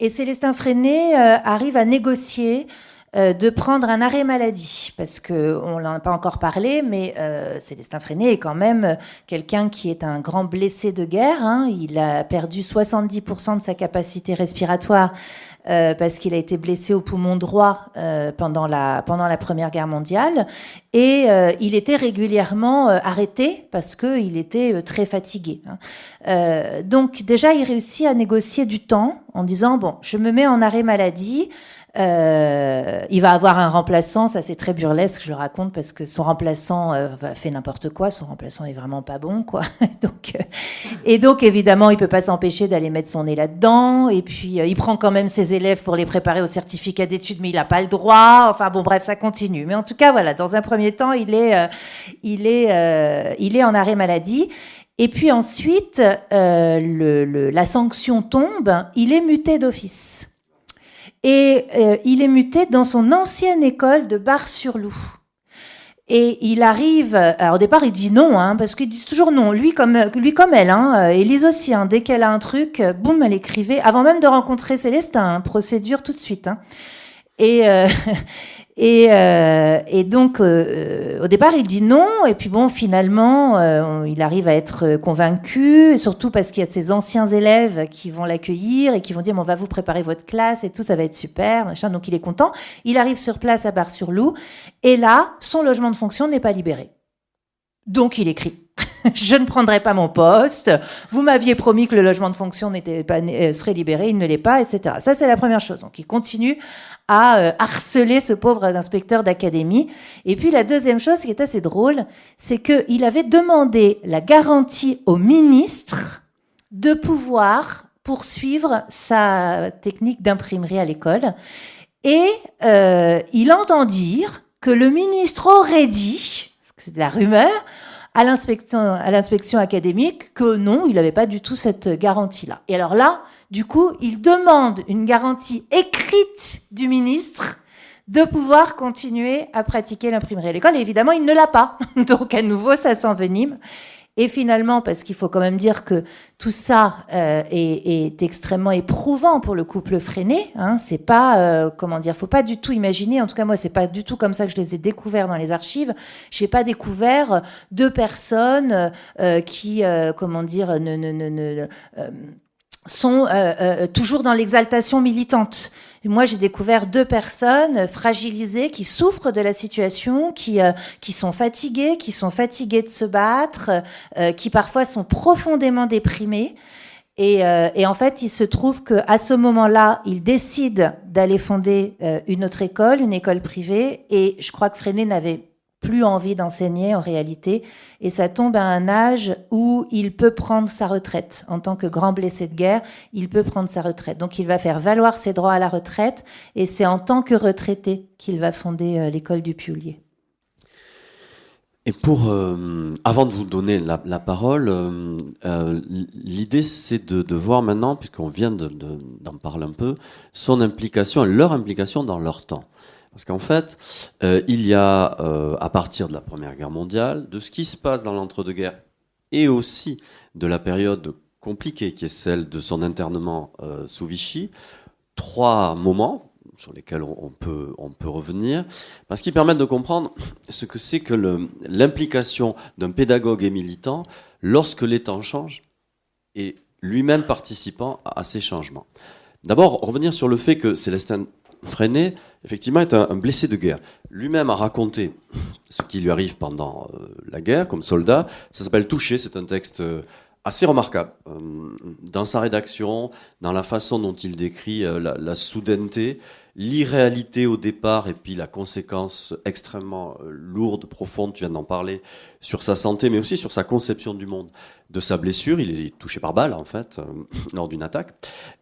Speaker 3: Célestin Freinet arrive à négocier de prendre un arrêt maladie, parce qu'on n'en a pas encore parlé, mais Célestin Freinet est quand même quelqu'un qui est un grand blessé de guerre. Hein. Il a perdu 70% de sa capacité respiratoire parce qu'il a été blessé au poumon droit pendant la Première Guerre mondiale. Et il était régulièrement arrêté parce qu'il était très fatigué. Hein. Donc déjà, il réussit à négocier du temps en disant « Bon, je me mets en arrêt maladie ». Il va avoir un remplaçant, ça c'est très burlesque, je le raconte parce que son remplaçant fait n'importe quoi, son remplaçant est vraiment pas bon, quoi. Donc évidemment, il peut pas s'empêcher d'aller mettre son nez là-dedans. Et puis il prend quand même ses élèves pour les préparer au certificat d'études, mais il a pas le droit. Enfin bon, bref, ça continue. Mais en tout cas, voilà, dans un premier temps, il est en arrêt maladie. Et puis ensuite, la sanction tombe, il est muté d'office. Et il est muté dans son ancienne école de Bar-sur-Loup. Et il arrive... Alors au départ, il dit non, hein, parce qu'ils disent toujours non. Lui comme elle, hein, Élise aussi. Hein, dès qu'elle a un truc, boum, elle écrivait. Avant même de rencontrer Célestin, hein, procédure tout de suite. Hein. Et donc, au départ, il dit non, et puis bon, finalement, il arrive à être convaincu, surtout parce qu'il y a ses anciens élèves qui vont l'accueillir et qui vont dire, bon, on va vous préparer votre classe et tout, ça va être super, machin. Donc, il est content. Il arrive sur place à Bar-sur-Loup, et là, son logement de fonction n'est pas libéré. Donc, il écrit. Je ne prendrai pas mon poste. Vous m'aviez promis que le logement de fonction serait libéré, il ne l'est pas, etc. Ça, c'est la première chose. Donc, il continue à harceler ce pauvre inspecteur d'académie. Et puis, la deuxième chose qui est assez drôle, c'est qu'il avait demandé la garantie au ministre de pouvoir poursuivre sa technique d'imprimerie à l'école. Et il entend dire que le ministre aurait dit, c'est de la rumeur, à l'inspection académique que non, il n'avait pas du tout cette garantie-là. Et alors là, du coup, il demande une garantie écrite du ministre de pouvoir continuer à pratiquer l'imprimerie à l'école. Et évidemment, il ne l'a pas. Donc, à nouveau, ça s'envenime. Et finalement, parce qu'il faut quand même dire que tout ça est extrêmement éprouvant pour le couple Freinet, hein, c'est pas, faut pas du tout imaginer, en tout cas moi, c'est pas du tout comme ça que je les ai découverts dans les archives. J'ai pas découvert deux personnes qui, sont toujours dans l'exaltation militante. Moi, j'ai découvert deux personnes fragilisées qui souffrent de la situation, qui sont fatiguées de se battre, qui parfois sont profondément déprimées. Et en fait, il se trouve qu'à ce moment-là, ils décident d'aller fonder une autre école, une école privée. Et je crois que Freinet n'avait plus envie d'enseigner en réalité, et ça tombe à un âge où il peut prendre sa retraite. En tant que grand blessé de guerre, il peut prendre sa retraite. Donc il va faire valoir ses droits à la retraite, et c'est en tant que retraité qu'il va fonder l'école du Pioulier.
Speaker 2: Et avant de vous donner la parole, l'idée c'est de voir maintenant, puisqu'on vient d'en parler un peu, leur implication dans leur temps. Parce qu'en fait, il y a, à partir de la Première Guerre mondiale, de ce qui se passe dans l'entre-deux-guerres, et aussi de la période compliquée qui est celle de son internement sous Vichy, 3 moments sur lesquels on peut revenir, parce qu'ils permettent de comprendre ce que c'est que l'implication d'un pédagogue et militant lorsque les temps changent, et lui-même participant à ces changements. D'abord, revenir sur le fait que Célestin Freinet, effectivement, est un blessé de guerre. Lui-même a raconté ce qui lui arrive pendant la guerre, comme soldat. Ça s'appelle Touché, c'est un texte assez remarquable dans sa rédaction, dans la façon dont il décrit la soudaineté, l'irréalité au départ et puis la conséquence extrêmement lourde, profonde, tu viens d'en parler, sur sa santé, mais aussi sur sa conception du monde, de sa blessure. Il est touché par balle, en fait, lors d'une attaque.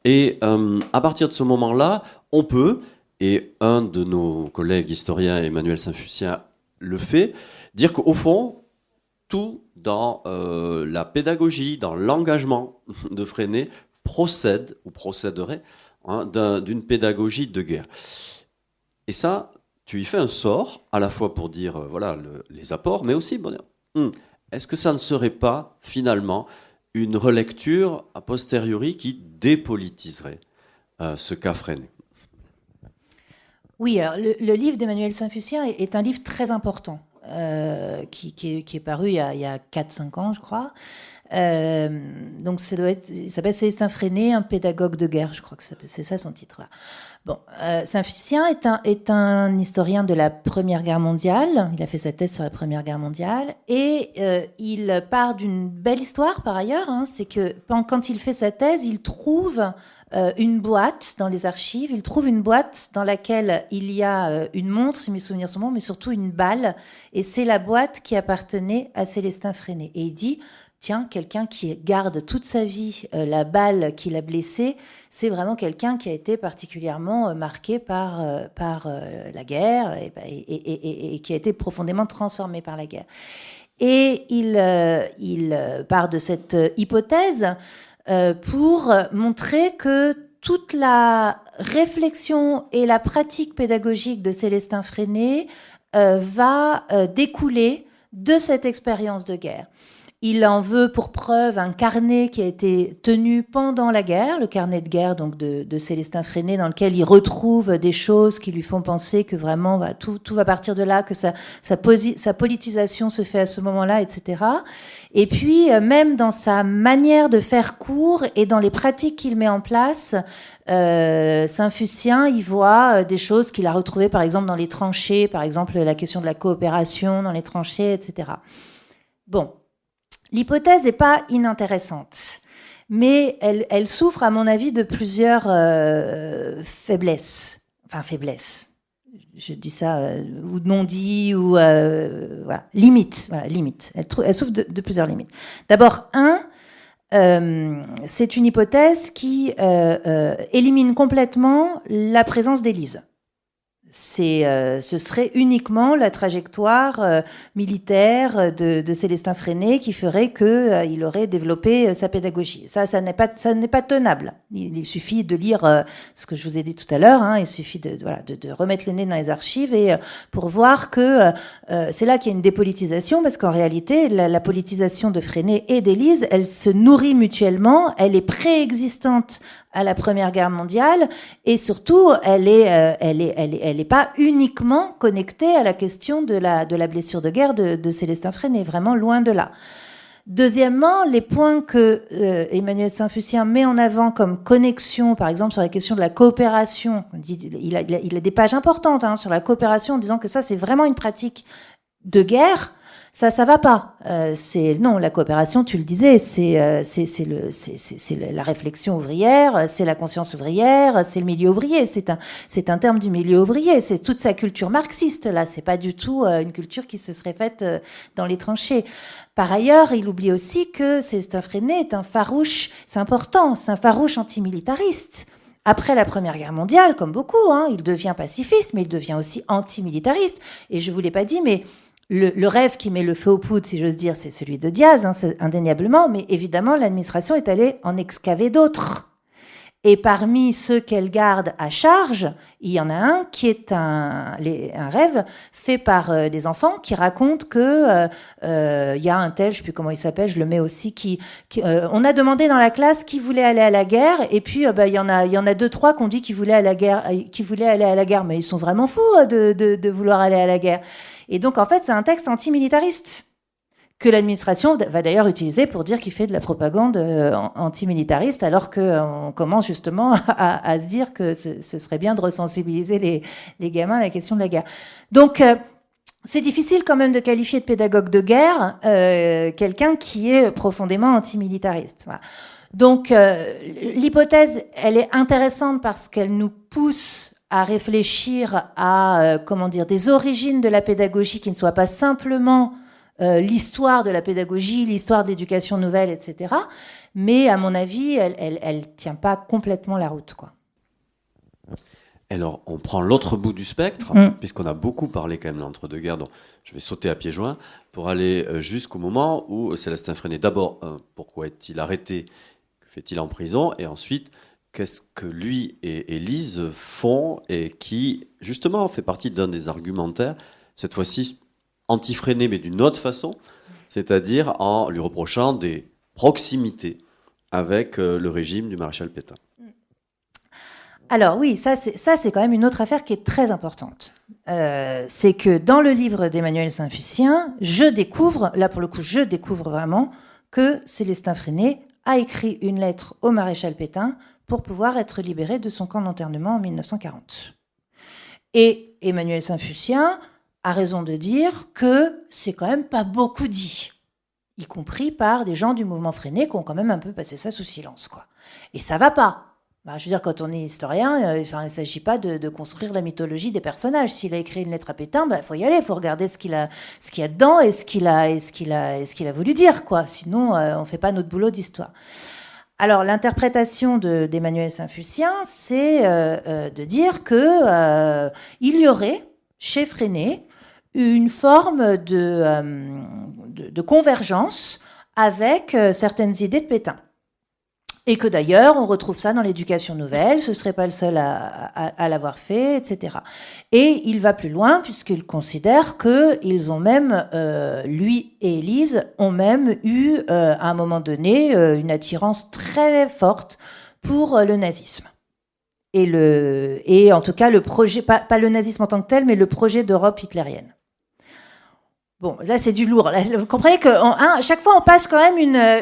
Speaker 2: Et à partir de ce moment-là, on peut, et un de nos collègues historiens, Emmanuel Saint-Fucien, le fait, dire qu'au fond, tout dans la pédagogie, dans l'engagement de Freinet procède ou procéderait d'une pédagogie de guerre. Et ça, tu y fais un sort, à la fois pour dire voilà les apports, mais aussi est-ce que ça ne serait pas finalement une relecture a posteriori qui dépolitiserait ce qu'a Freinet?
Speaker 3: Oui, alors le livre d'Emmanuel Saint-Fucien est un livre très important. Qui est paru il y a 4-5 ans, je crois. Donc il s'appelle Célestin Freinet, un pédagogue de guerre, je crois que c'est ça son titre. Là. Bon, Saint-Fucien est un historien de la Première Guerre mondiale. Il a fait sa thèse sur la Première Guerre mondiale et il part d'une belle histoire par ailleurs. C'est que quand il fait sa thèse, il trouve une boîte dans les archives. Il trouve une boîte dans laquelle il y a une montre, si mes souvenirs sont bons, mais surtout une balle. Et c'est la boîte qui appartenait à Célestin Freinet. Et il dit, tiens, quelqu'un qui garde toute sa vie la balle qui l'a blessé, c'est vraiment quelqu'un qui a été particulièrement marqué par la guerre et qui a été profondément transformé par la guerre. Et il part de cette hypothèse pour montrer que toute la réflexion et la pratique pédagogique de Célestin Freinet va découler de cette expérience de guerre. Il en veut pour preuve un carnet qui a été tenu pendant la guerre, le carnet de guerre donc de Célestin Freinet, dans lequel il retrouve des choses qui lui font penser que vraiment tout va partir de là, que sa politisation se fait à ce moment-là, etc. Et puis, même dans sa manière de faire cours et dans les pratiques qu'il met en place, Saint-Fucien, il voit des choses qu'il a retrouvées, par exemple, dans les tranchées, par exemple, la question de la coopération dans les tranchées, etc. Bon. L'hypothèse n'est pas inintéressante, mais elle souffre, à mon avis, de plusieurs faiblesses. Enfin, faiblesses. Je dis ça, ou non-dit, ou voilà, limites. Voilà, limites. Elle souffre de plusieurs limites. D'abord, c'est une hypothèse qui élimine complètement la présence d'Élise. Ce serait uniquement la trajectoire militaire de Célestin Freinet qui ferait qu'il aurait développé sa pédagogie. Ça n'est pas tenable. Il suffit de lire ce que je vous ai dit tout à l'heure. Il suffit de remettre le nez dans les archives et pour voir que c'est là qu'il y a une dépolitisation, parce qu'en réalité, la politisation de Freinet et d'Élise, elle se nourrit mutuellement, elle est préexistante à la Première Guerre mondiale, et surtout, elle est pas uniquement connectée à la question de la blessure de guerre de Célestin Freinet, vraiment loin de là. Deuxièmement, les points que Emmanuel Saint-Fucien met en avant comme connexion, par exemple sur la question de la coopération, il a des pages importantes sur la coopération en disant que ça c'est vraiment une pratique de guerre. Ça va pas. Non, la coopération, tu le disais, c'est la réflexion ouvrière, c'est la conscience ouvrière, c'est le milieu ouvrier. C'est un terme du milieu ouvrier. C'est toute sa culture marxiste là. C'est pas du tout une culture qui se serait faite dans les tranchées. Par ailleurs, il oublie aussi que Célestin Freinet est un farouche. C'est important. C'est un farouche antimilitariste. Après la Première Guerre mondiale, comme beaucoup, il devient pacifiste, mais il devient aussi antimilitariste. Et je vous l'ai pas dit, mais le rêve qui met le feu aux poudres, si j'ose dire, c'est celui de Diaz, c'est indéniablement, mais évidemment, l'administration est allée en excaver d'autres. Et parmi ceux qu'elle garde à charge, il y en a un qui est un rêve fait par des enfants qui racontent que y a un tel, je ne sais plus comment il s'appelle, je le mets aussi, on a demandé dans la classe qui voulait aller à la guerre, et puis il y en a 2-3 qui ont dit qu'ils voulaient aller à la guerre, mais ils sont vraiment fous de vouloir aller à la guerre. Et donc en fait, c'est un texte antimilitariste que l'administration va d'ailleurs utiliser pour dire qu'il fait de la propagande antimilitariste, alors qu'on commence justement à se dire que ce serait bien de resensibiliser les gamins à la question de la guerre. Donc, c'est difficile quand même de qualifier de pédagogue de guerre quelqu'un qui est profondément antimilitariste. Voilà. Donc, l'hypothèse, elle est intéressante parce qu'elle nous pousse à réfléchir à des origines de la pédagogie qui ne soient pas simplement l'histoire de la pédagogie, l'histoire de l'éducation nouvelle, etc. Mais à mon avis, elle tient pas complètement la route, quoi.
Speaker 2: Alors, on prend l'autre bout du spectre, puisqu'on a beaucoup parlé quand même de l'entre-deux-guerres, donc je vais sauter à pieds joints pour aller jusqu'au moment où Célestin Freinet, d'abord, pourquoi est-il arrêté, que fait-il en prison, et ensuite, qu'est-ce que lui et Élise font, et qui, justement, fait partie d'un des argumentaires, cette fois-ci anti-Freinet, mais d'une autre façon, c'est-à-dire en lui reprochant des proximités avec le régime du maréchal Pétain.
Speaker 3: Alors oui, ça c'est quand même une autre affaire qui est très importante. C'est que dans le livre d'Emmanuel Saint-Fucien, je découvre vraiment que Célestin Freinet a écrit une lettre au maréchal Pétain pour pouvoir être libéré de son camp d'internement en 1940. Et Emmanuel Saint-Fucien a raison de dire que c'est quand même pas beaucoup dit, y compris par des gens du mouvement Freinet qui ont quand même un peu passé ça sous silence, quoi. Et ça va pas. Je veux dire, quand on est historien, il ne s'agit pas de construire la mythologie des personnages. S'il a écrit une lettre à Pétain, faut y aller, il faut regarder ce qu'il y a dedans et ce qu'il a voulu dire, quoi. Sinon, on fait pas notre boulot d'histoire. Alors, l'interprétation d'Emmanuel Saint-Fucien, c'est de dire que il y aurait chez Freinet une forme de convergence avec certaines idées de Pétain. Et que d'ailleurs, on retrouve ça dans l'éducation nouvelle, ce ne serait pas le seul à l'avoir fait, etc. Et il va plus loin, puisqu'il considère qu'ils ont même, lui et Élise, ont même eu, à un moment donné, une attirance très forte pour le nazisme. Et en tout cas, le projet, pas le nazisme en tant que tel, mais le projet d'Europe hitlérienne. Bon, là, c'est du lourd. Là, vous comprenez à chaque fois, on passe quand même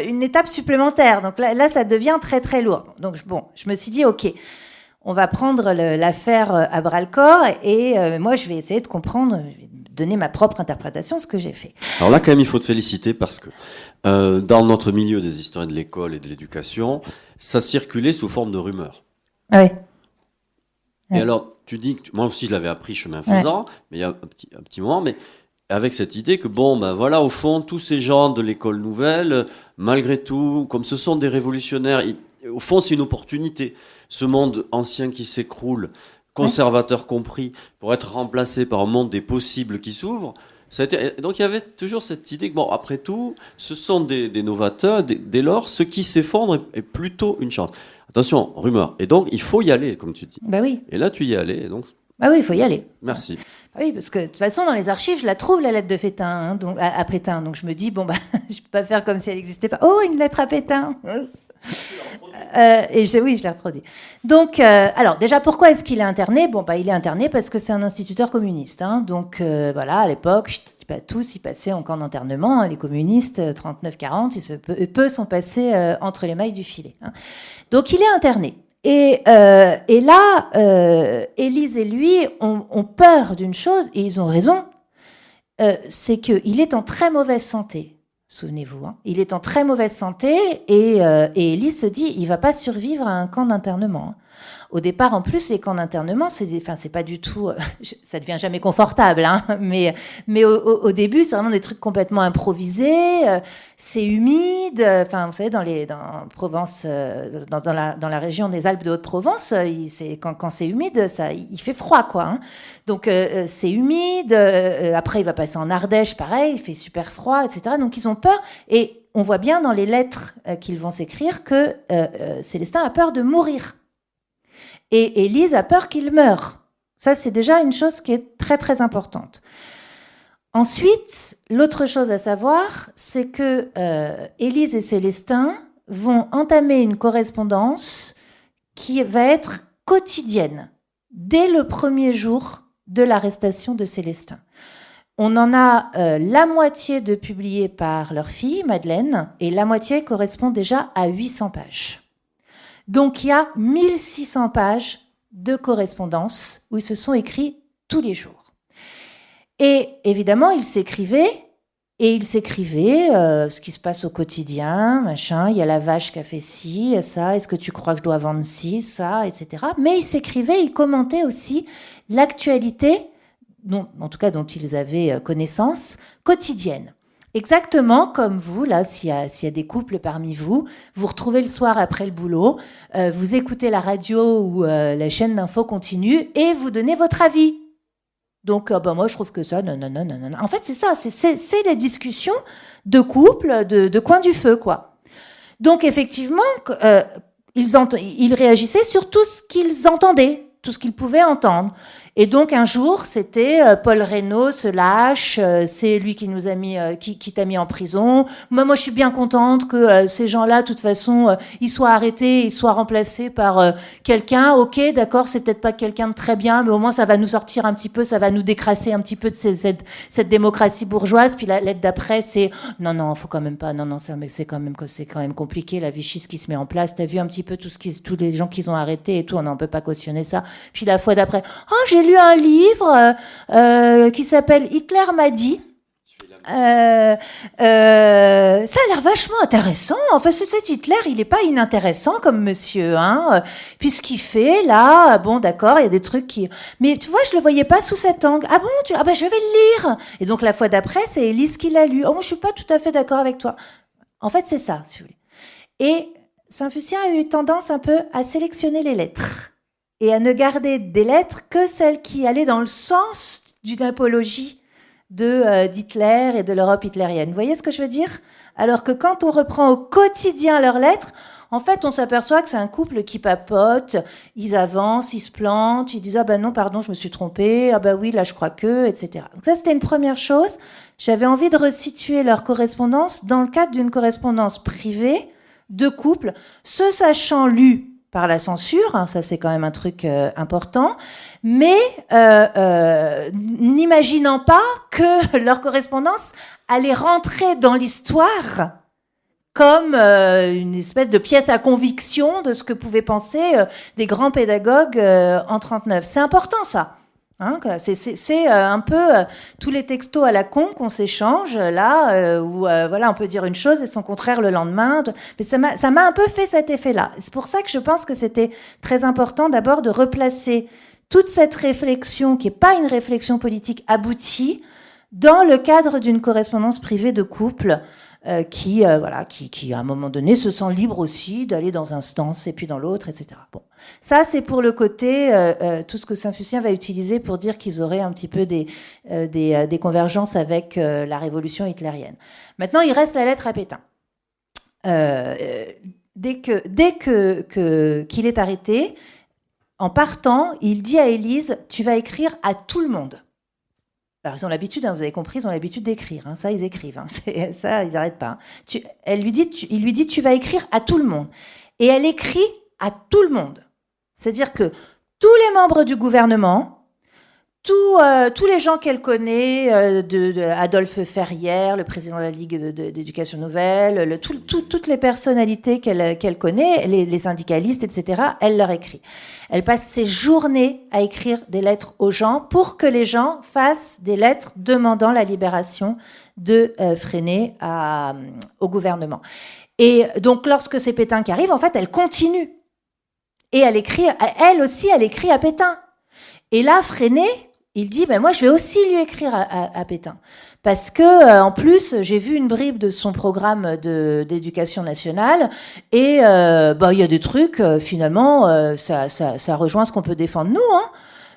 Speaker 3: une étape supplémentaire. Donc là, ça devient très, très lourd. Donc, je me suis dit, OK, on va prendre l'affaire à bras-le-corps et moi, je vais essayer de comprendre, je vais donner ma propre interprétation, ce que j'ai fait.
Speaker 2: Alors là, quand même, il faut te féliciter parce que dans notre milieu des historiens de l'école et de l'éducation, ça circulait sous forme de rumeurs.
Speaker 3: Oui.
Speaker 2: Et alors, tu dis que moi aussi, je l'avais appris chemin faisant, mais il y a un petit moment, mais avec cette idée que, voilà, au fond, tous ces gens de l'école nouvelle, malgré tout, comme ce sont des révolutionnaires, au fond, c'est une opportunité. Ce monde ancien qui s'écroule, conservateur compris, pour être remplacé par un monde des possibles qui s'ouvre. Donc, il y avait toujours cette idée que, après tout, ce sont des novateurs. Dès lors, ce qui s'effondre est plutôt une chance. Attention, rumeur. Et donc, il faut y aller, comme tu dis.
Speaker 3: Ben oui.
Speaker 2: Et là, tu y es allé, donc...
Speaker 3: oui, il faut y aller.
Speaker 2: Merci.
Speaker 3: Oui, parce que de toute façon, dans les archives, je la trouve, la lettre de Pétain, donc, à Pétain. Donc je me dis, je ne peux pas faire comme si elle n'existait pas. Oh, une lettre à Pétain. Je l'ai reproduit. Donc, alors, déjà, pourquoi est-ce qu'il est interné ? Il est interné parce que c'est un instituteur communiste. Donc, voilà, à l'époque, je ne dis pas tous, ils passaient en camp d'internement. Les communistes, 39-40, peu sont passés entre les mailles du filet. Donc, il est interné. Et là, Élise et lui ont peur d'une chose, et ils ont raison. c'est qu'il est en très mauvaise santé. Souvenez-vous, hein. Il est en très mauvaise santé et Élise se dit, il va pas survivre à un camp d'internement. Au départ, en plus, les camps d'internement, c'est pas du tout, ça devient jamais confortable, hein, mais au début, c'est vraiment des trucs complètement improvisés. C'est humide. Enfin, vous savez, dans Provence, dans la région des Alpes de Haute-Provence, quand c'est humide, il fait froid, quoi. Hein. Donc c'est humide. Après, il va passer en Ardèche, pareil, il fait super froid, etc. Donc ils ont peur et on voit bien dans les lettres qu'ils vont s'écrire que Célestin a peur de mourir. Et Élise a peur qu'il meure. Ça, c'est déjà une chose qui est très, très importante. Ensuite, l'autre chose à savoir, c'est que Élise et Célestin vont entamer une correspondance qui va être quotidienne, dès le premier jour de l'arrestation de Célestin. On en a la moitié de publiés par leur fille, Madeleine, et la moitié correspond déjà à 800 pages. Donc, il y a 1600 pages de correspondance où ils se sont écrits tous les jours. Et évidemment, ils s'écrivaient ce qui se passe au quotidien, machin, il y a la vache qui a fait ci, ça, est-ce que tu crois que je dois vendre ci, ça, etc. Mais ils s'écrivaient, ils commentaient aussi l'actualité, en tout cas dont ils avaient connaissance, quotidienne. Exactement comme vous, là, s'il y a des couples parmi vous, vous retrouvez le soir après le boulot, vous écoutez la radio ou la chaîne d'info continue et vous donnez votre avis. Donc, moi, je trouve que ça, non. En fait, c'est ça, c'est les discussions de couple, de coin du feu, quoi. Donc, effectivement, ils réagissaient sur tout ce qu'ils entendaient, tout ce qu'ils pouvaient entendre. Et donc un jour, c'était Paul Reynaud se lâche, c'est lui qui nous a mis, qui t'a mis en prison. Moi, je suis bien contente que ces gens-là, de toute façon, ils soient arrêtés, ils soient remplacés par quelqu'un. Ok, d'accord, c'est peut-être pas quelqu'un de très bien, mais au moins ça va nous sortir un petit peu, ça va nous décrasser un petit peu de cette démocratie bourgeoise. Puis la lettre d'après, c'est non, faut quand même pas, non, c'est quand même compliqué la Vichy ce qui se met en place. T'as vu un petit peu tous les gens qu'ils ont arrêtés et tout, on n'en peut pas cautionner ça. Puis la fois d'après, j'ai lu un livre qui s'appelle Hitler m'a dit. Ça a l'air vachement intéressant. Enfin, cet Hitler, il n'est pas inintéressant comme monsieur, hein. Puis ce qu'il fait là, bon, d'accord, il y a des trucs qui. Mais tu vois, je le voyais pas sous cet angle. Ah bon, je vais le lire. Et donc la fois d'après, c'est Élise qui l'a lu. Oh, je suis pas tout à fait d'accord avec toi. En fait, c'est ça, si vous voulez. Et Saint-Fucien a eu tendance un peu à sélectionner les lettres et à ne garder des lettres que celles qui allaient dans le sens d'une apologie d'Hitler et de l'Europe hitlérienne. Vous voyez ce que je veux dire? Alors que quand on reprend au quotidien leurs lettres, en fait, on s'aperçoit que c'est un couple qui papote, ils avancent, ils se plantent, ils disent « Ah ben non, pardon, je me suis trompée, ah ben oui, là je crois que, etc. » Donc ça, c'était une première chose. J'avais envie de resituer leur correspondance dans le cadre d'une correspondance privée de couple, se sachant lus par la censure, hein, ça c'est quand même un truc important, mais n'imaginant pas que leur correspondance allait rentrer dans l'histoire comme une espèce de pièce à conviction de ce que pouvaient penser des grands pédagogues en 1939. C'est important ça. Hein, c'est un peu tous les textos à la con qu'on s'échange là, où voilà, on peut dire une chose et son contraire le lendemain. Mais ça m'a un peu fait cet effet-là. C'est pour ça que je pense que c'était très important d'abord de replacer toute cette réflexion, qui n'est pas une réflexion politique aboutie, dans le cadre d'une correspondance privée de couple qui à un moment donné se sent libre aussi d'aller dans un sens et puis dans l'autre, etc. Bon, ça c'est pour le côté tout ce que Saint-Fucien va utiliser pour dire qu'ils auraient un petit peu des convergences avec la révolution hitlérienne. Maintenant, il reste la lettre à Pétain. Dès qu'il est arrêté, en partant, il dit à Élise « Tu vas écrire à tout le monde ». Alors, ils ont l'habitude, hein, vous avez compris, ils ont l'habitude d'écrire. Hein, ça, ils écrivent. Hein, ça, ils n'arrêtent pas. Hein. Il lui dit, tu vas écrire à tout le monde. Et elle écrit à tout le monde. C'est-à-dire que tous les membres du gouvernement, tous les gens qu'elle connaît, de Adolphe Ferrière, le président de la Ligue d'éducation nouvelle, toutes les personnalités qu'elle connaît, les syndicalistes, etc., elle leur écrit. Elle passe ses journées à écrire des lettres aux gens pour que les gens fassent des lettres demandant la libération de Freinet au gouvernement. Et donc, lorsque c'est Pétain qui arrive, en fait, elle continue. Et elle écrit à Pétain. Et là, Freinet, il dit, moi, je vais aussi lui écrire à Pétain. Parce que, en plus, j'ai vu une bribe de son programme d'éducation nationale. Et, il y a des trucs, finalement, ça rejoint ce qu'on peut défendre nous, hein.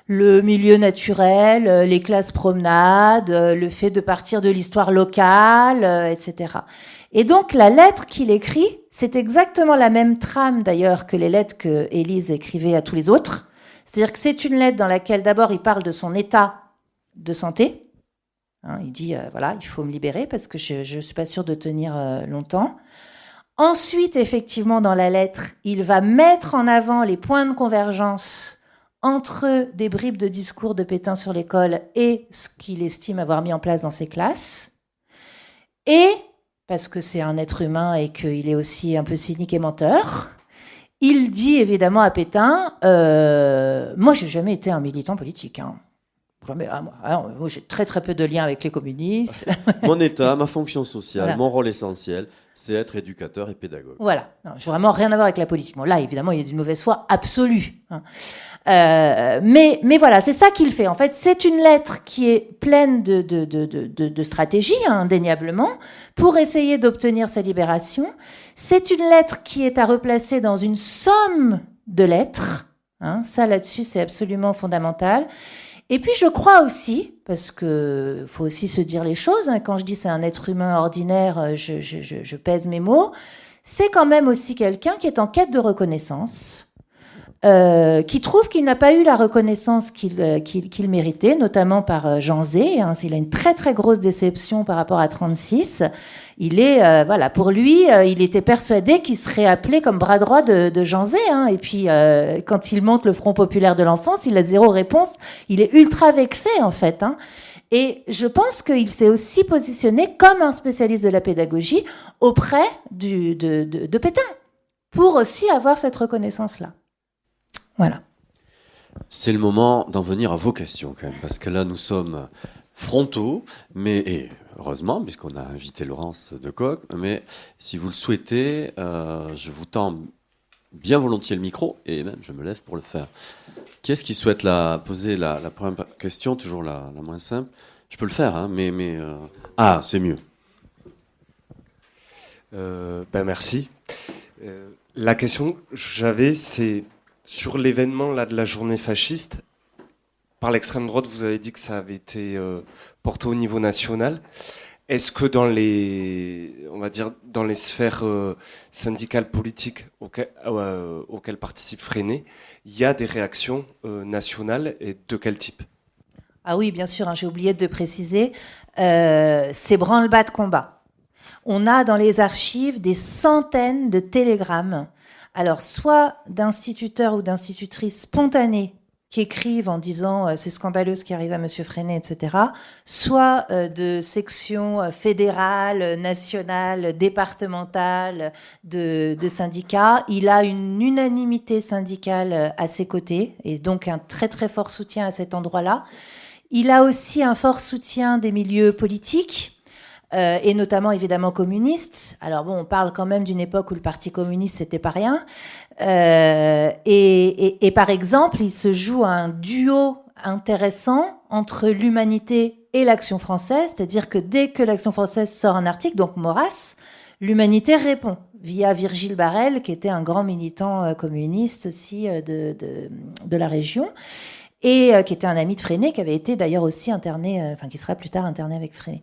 Speaker 3: Le milieu naturel, les classes promenades, le fait de partir de l'histoire locale, etc. Et donc, la lettre qu'il écrit, c'est exactement la même trame, d'ailleurs, que les lettres que Élise écrivait à tous les autres. C'est-à-dire que c'est une lettre dans laquelle, d'abord, il parle de son état de santé. Hein, il dit, il faut me libérer parce que je ne suis pas sûre de tenir longtemps. Ensuite, effectivement, dans la lettre, il va mettre en avant les points de convergence entre des bribes de discours de Pétain sur l'école et ce qu'il estime avoir mis en place dans ses classes. Et, parce que c'est un être humain et qu'il est aussi un peu cynique et menteur, il dit évidemment à Pétain, moi j'ai jamais été un militant politique. Hein. Moi j'ai très très peu de liens avec les communistes.
Speaker 2: Mon état, ma fonction sociale,
Speaker 3: voilà.
Speaker 2: Mon rôle essentiel, c'est être éducateur et pédagogue.
Speaker 3: Voilà, non, je veux vraiment rien à voir avec la politique. Bon, là évidemment il y a d'une mauvaise foi absolue. Hein. Mais voilà, c'est ça qu'il fait. En fait, c'est une lettre qui est pleine de stratégie, hein, indéniablement, pour essayer d'obtenir sa libération. C'est une lettre qui est à replacer dans une somme de lettres. Hein, ça, là-dessus, c'est absolument fondamental. Et puis, je crois aussi, parce que faut aussi se dire les choses, hein, quand je dis c'est un être humain ordinaire, je pèse mes mots, c'est quand même aussi quelqu'un qui est en quête de reconnaissance, qui trouve qu'il n'a pas eu la reconnaissance qu'il méritait, notamment par Jean Zay. Hein, il a une très très grosse déception par rapport à 36. Il est, pour lui, il était persuadé qu'il serait appelé comme bras droit de Jean Zay. Hein, et puis, quand il monte le Front populaire de l'enfance, il a zéro réponse. Il est ultra vexé, en fait. Hein. Et je pense qu'il s'est aussi positionné comme un spécialiste de la pédagogie auprès de Pétain, pour aussi avoir cette reconnaissance-là. Voilà.
Speaker 2: C'est le moment d'en venir à vos questions quand même, parce que là nous sommes frontaux, et heureusement, puisqu'on a invité Laurence de Coq, mais si vous le souhaitez, je vous tends bien volontiers le micro, et même je me lève pour le faire. Qui est-ce qui souhaite poser la première question, toujours la moins simple? Je peux le faire, hein, mais c'est mieux.
Speaker 4: Merci. La question que j'avais, c'est sur l'événement là, de la journée fasciste. Par l'extrême droite, vous avez dit que ça avait été porté au niveau national. Est-ce que dans les sphères syndicales politiques auxquelles participe Freinet, il y a des réactions nationales, et de quel type?
Speaker 3: Ah oui, bien sûr, hein, j'ai oublié de préciser, c'est branle-bas de combat. On a dans les archives des centaines de télégrammes, alors soit d'instituteurs ou d'institutrices spontanés qui écrivent en disant c'est scandaleux ce qui arrive à Monsieur Freinet, etc., soit de sections fédérales, nationales, départementales, de syndicats. Il a une unanimité syndicale à ses côtés, et donc un très très fort soutien à cet endroit-là. Il a aussi un fort soutien des milieux politiques, et notamment évidemment communistes. Alors bon, on parle quand même d'une époque où le Parti communiste, c'était pas rien. Et par exemple, il se joue un duo intéressant entre l'Humanité et l'Action française, c'est-à-dire que dès que l'Action française sort un article, donc Maurras, l'Humanité répond via Virgile Barrel, qui était un grand militant communiste aussi de la région, et qui était un ami de Freinet, qui avait été d'ailleurs aussi interné, qui sera plus tard interné avec Freinet.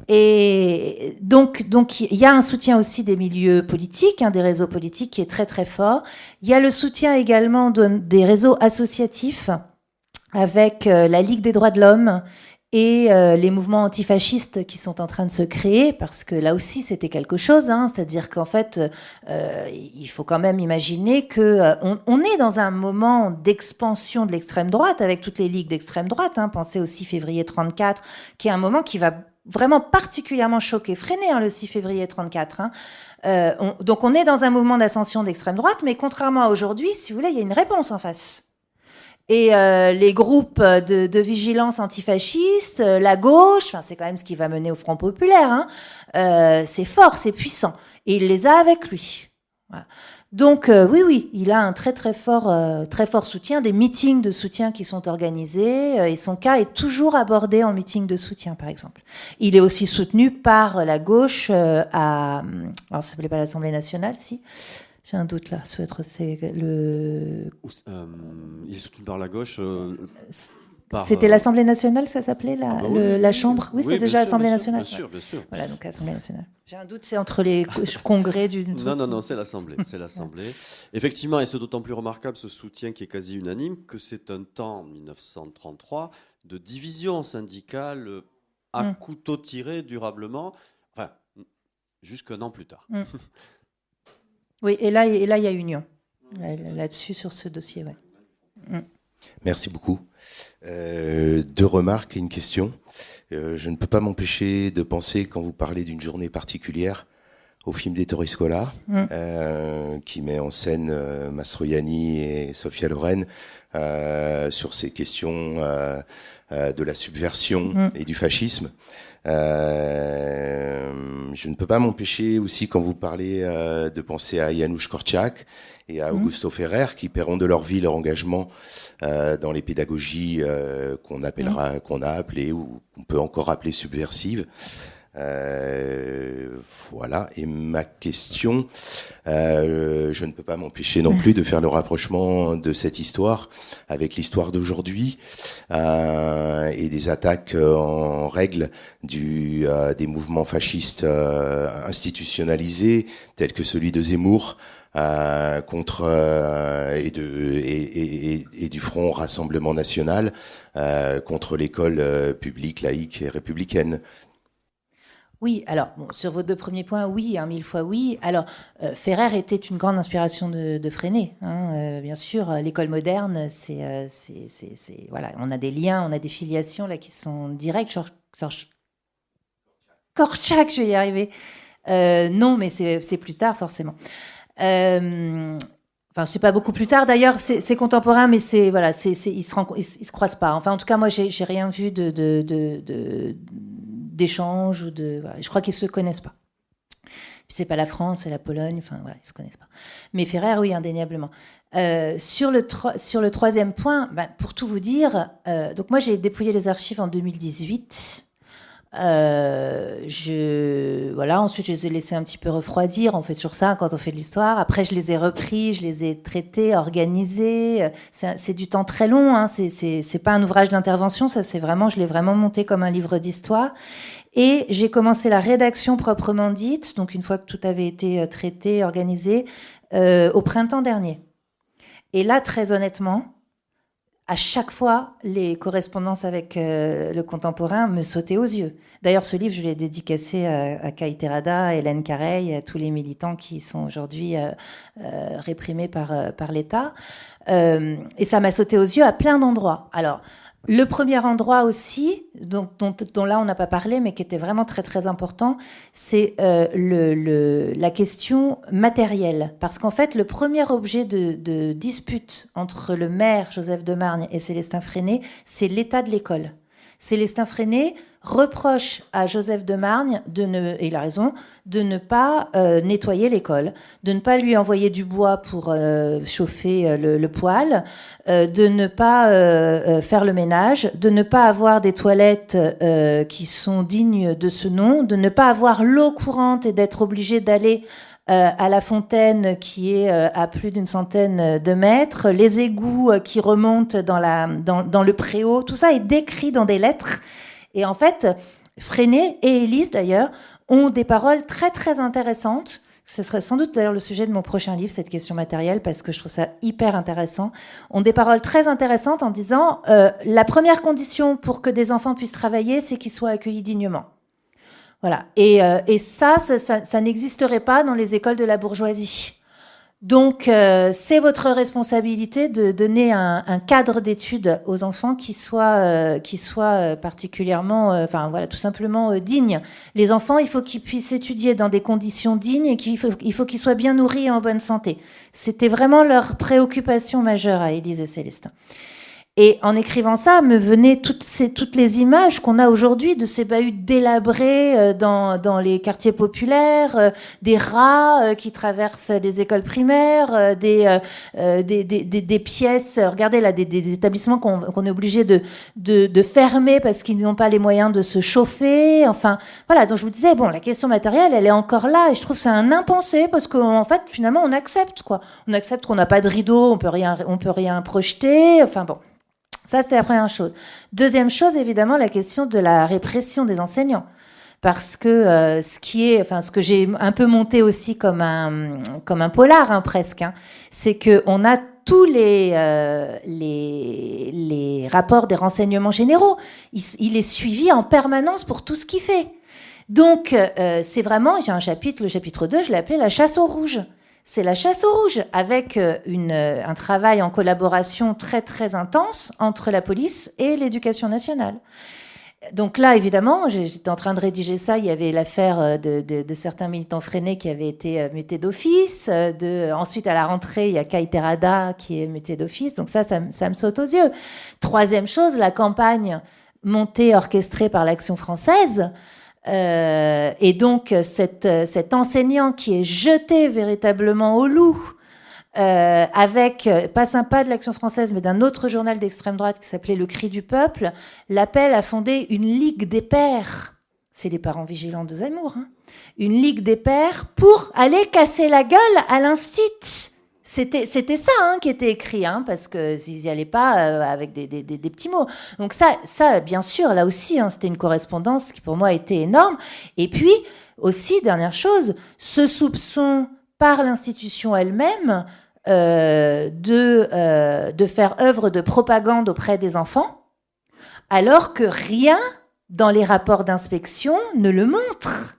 Speaker 3: Et donc il y a un soutien aussi des milieux politiques, des réseaux politiques qui est très très fort. Il y a le soutien également des réseaux associatifs avec la Ligue des droits de l'homme et les mouvements antifascistes qui sont en train de se créer, parce que là aussi c'était quelque chose, hein, c'est-à-dire qu'en fait il faut quand même imaginer que on est dans un moment d'expansion de l'extrême droite avec toutes les ligues d'extrême droite, hein, pensez au 6 février 34 qui est un moment qui va vraiment particulièrement choquer, freiner, hein, le 6 février 34, hein. Donc on est dans un mouvement d'ascension d'extrême droite, mais contrairement à aujourd'hui, si vous voulez, il y a une réponse en face. Et les groupes de vigilance antifasciste, la gauche, enfin c'est quand même ce qui va mener au Front populaire, hein, c'est fort, c'est puissant. Et il les a avec lui. Voilà. Donc oui, il a un très fort soutien, des meetings de soutien qui sont organisés, et son cas est toujours abordé en meeting de soutien, par exemple. Il est aussi soutenu par la gauche alors ça s'appelait pas l'Assemblée nationale, si. J'ai un doute là. C'est le.
Speaker 2: Il est soutenu par la gauche.
Speaker 3: C'était l'Assemblée nationale, ça s'appelait la Chambre. Oui, c'est déjà l'Assemblée nationale.
Speaker 2: Bien sûr.
Speaker 3: Voilà, donc l'Assemblée nationale. J'ai un doute, c'est entre les congrès du.
Speaker 2: Non, c'est l'Assemblée. C'est l'Assemblée. Effectivement, et c'est d'autant plus remarquable ce soutien qui est quasi unanime que c'est un temps, 1933, de division syndicale à couteau tiré durablement, enfin, jusqu'un an plus tard.
Speaker 3: Oui, et là, il y a union là-dessus, sur ce dossier. Ouais.
Speaker 5: Merci beaucoup. 2 remarques et une question. Je ne peux pas m'empêcher de penser, quand vous parlez d'une journée particulière, au film d'Ettore Scola, qui met en scène Mastroianni et Sophia Loren sur ces questions de la subversion et du fascisme. Je ne peux pas m'empêcher aussi, quand vous parlez, de penser à Janusz Korczak et à Augusto Ferrer, qui paieront de leur vie leur engagement dans les pédagogies qu'on a appelées ou qu'on peut encore appeler subversives. Voilà. Et ma question, je ne peux pas m'empêcher non plus de faire le rapprochement de cette histoire avec l'histoire d'aujourd'hui et des attaques en règle des mouvements fascistes institutionnalisés tels que celui de Zemmour contre et du Front Rassemblement National contre l'école publique, laïque et républicaine.
Speaker 3: Oui, alors, sur vos 2 premiers points, oui, 1000 fois oui. Alors, Ferrer était une grande inspiration de Freinet, hein, bien sûr. L'école moderne, c'est voilà, on a des liens, on a des filiations là qui sont directes. Korczak, je vais y arriver. Non, mais c'est plus tard, forcément. Enfin, c'est pas beaucoup plus tard d'ailleurs, c'est contemporain, mais ils se croisent pas. Enfin, en tout cas, moi, j'ai rien vu d'échange ou voilà. Je crois qu'ils se connaissent pas. Puis c'est pas la France, c'est la Pologne. Enfin voilà, ils se connaissent pas. Mais Ferrer, oui, indéniablement. Sur le 3e point, pour tout vous dire, donc moi j'ai dépouillé les archives en 2018. Ensuite je les ai laissés un petit peu refroidir. On fait toujours ça quand on fait de l'histoire. Après je les ai repris, je les ai traités, organisés. C'est du temps très long, hein. C'est pas un ouvrage d'intervention, ça c'est vraiment, je l'ai vraiment monté comme un livre d'histoire. Et j'ai commencé la rédaction proprement dite, donc une fois que tout avait été traité, organisé, au printemps dernier. Et là, très honnêtement, à chaque fois, les correspondances avec le contemporain me sautaient aux yeux. D'ailleurs, ce livre, je l'ai dédicacé à Kai Terada, à Hélène Carey, à tous les militants qui sont aujourd'hui réprimés par l'État. Et ça m'a sauté aux yeux à plein d'endroits. Alors, le premier endroit aussi, dont là on n'a pas parlé, mais qui était vraiment très très important, c'est la question matérielle. Parce qu'en fait, le premier objet de dispute entre le maire Joseph de Margne et Célestin Freinet, c'est l'état de l'école. Célestin Freinet reproche à Joseph de Margne, et il a raison, de ne pas nettoyer l'école, de ne pas lui envoyer du bois pour chauffer le poêle, de ne pas faire le ménage, de ne pas avoir des toilettes qui sont dignes de ce nom, de ne pas avoir l'eau courante et d'être obligé d'aller à la fontaine qui est à plus d'une centaine de mètres, les égouts qui remontent dans le préau, tout ça est décrit dans des lettres. Et en fait, Freinet et Élise, d'ailleurs, ont des paroles très, très intéressantes Ce serait sans doute d'ailleurs le sujet de mon prochain livre, cette question matérielle, parce que je trouve ça hyper intéressant. On a des paroles très intéressantes en disant la première condition pour que des enfants puissent travailler, c'est qu'ils soient accueillis dignement. Voilà. Et ça n'existerait pas dans les écoles de la bourgeoisie. Donc, c'est votre responsabilité de donner un cadre d'études aux enfants qui soit particulièrement, tout simplement digne. Les enfants, il faut qu'ils puissent étudier dans des conditions dignes et il faut qu'ils soient bien nourris et en bonne santé. C'était vraiment leur préoccupation majeure à Élise et Célestin. Et en écrivant ça, me venaient toutes les images qu'on a aujourd'hui de ces bahuts délabrés dans les quartiers populaires, des rats qui traversent des écoles primaires, des pièces. Regardez là, des établissements qu'on est obligé de fermer parce qu'ils n'ont pas les moyens de se chauffer. Enfin, voilà. Donc je me disais bon, la question matérielle, elle est encore là, et je trouve que c'est un impensé parce qu'en fait, finalement, on accepte quoi. On accepte qu'on n'a pas de rideau, on peut rien projeter. Enfin bon. Ça, c'était la première chose. Deuxième chose, évidemment, la question de la répression des enseignants. Parce que ce que j'ai un peu monté aussi comme un polar, presque, c'est qu'on a tous les rapports des renseignements généraux. Il est suivi en permanence pour tout ce qu'il fait. Donc, c'est vraiment, j'ai un chapitre, le chapitre 2, je l'ai appelé la chasse aux rouges. C'est la chasse aux rouges, avec un travail en collaboration très très intense entre la police et l'éducation nationale. Donc là, évidemment, j'étais en train de rédiger ça, il y avait l'affaire de certains militants freinés qui avaient été mutés d'office. Ensuite, à la rentrée, il y a Kai Terada qui est muté d'office, donc ça me saute aux yeux. Troisième chose, la campagne montée, orchestrée par l'Action française. Et donc cet enseignant qui est jeté véritablement au loup avec, pas sympa de l'Action française, mais d'un autre journal d'extrême droite qui s'appelait Le Cri du Peuple, l'appelle à fonder une ligue des pères. C'est les parents vigilants de Zemmour. Une ligue des pères pour aller casser la gueule à l'instit. C'était ça qui était écrit, parce que s'ils n'y allaient pas avec des petits mots. Donc ça, bien sûr, là aussi, c'était une correspondance qui pour moi était énorme. Et puis aussi, dernière chose, ce soupçon par l'institution elle-même de faire œuvre de propagande auprès des enfants, alors que rien dans les rapports d'inspection ne le montre.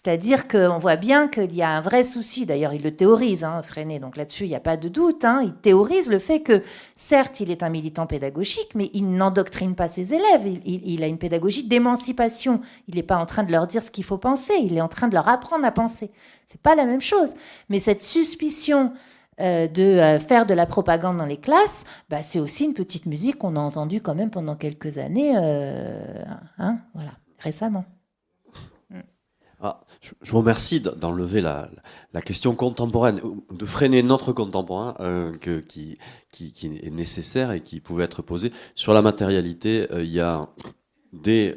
Speaker 3: C'est-à-dire qu'on voit bien qu'il y a un vrai souci, d'ailleurs il le théorise, Freinet, donc là-dessus il n'y a pas de doute, il théorise le fait que, certes il est un militant pédagogique, mais il n'endoctrine pas ses élèves, il a une pédagogie d'émancipation, il n'est pas en train de leur dire ce qu'il faut penser, il est en train de leur apprendre à penser. C'est pas la même chose, mais cette suspicion de faire de la propagande dans les classes, c'est aussi une petite musique qu'on a entendue quand même pendant quelques années, voilà, récemment.
Speaker 2: Je vous remercie d'enlever la question contemporaine, de freiner notre contemporain qui est nécessaire et qui pouvait être posé. Sur la matérialité, il y a, dès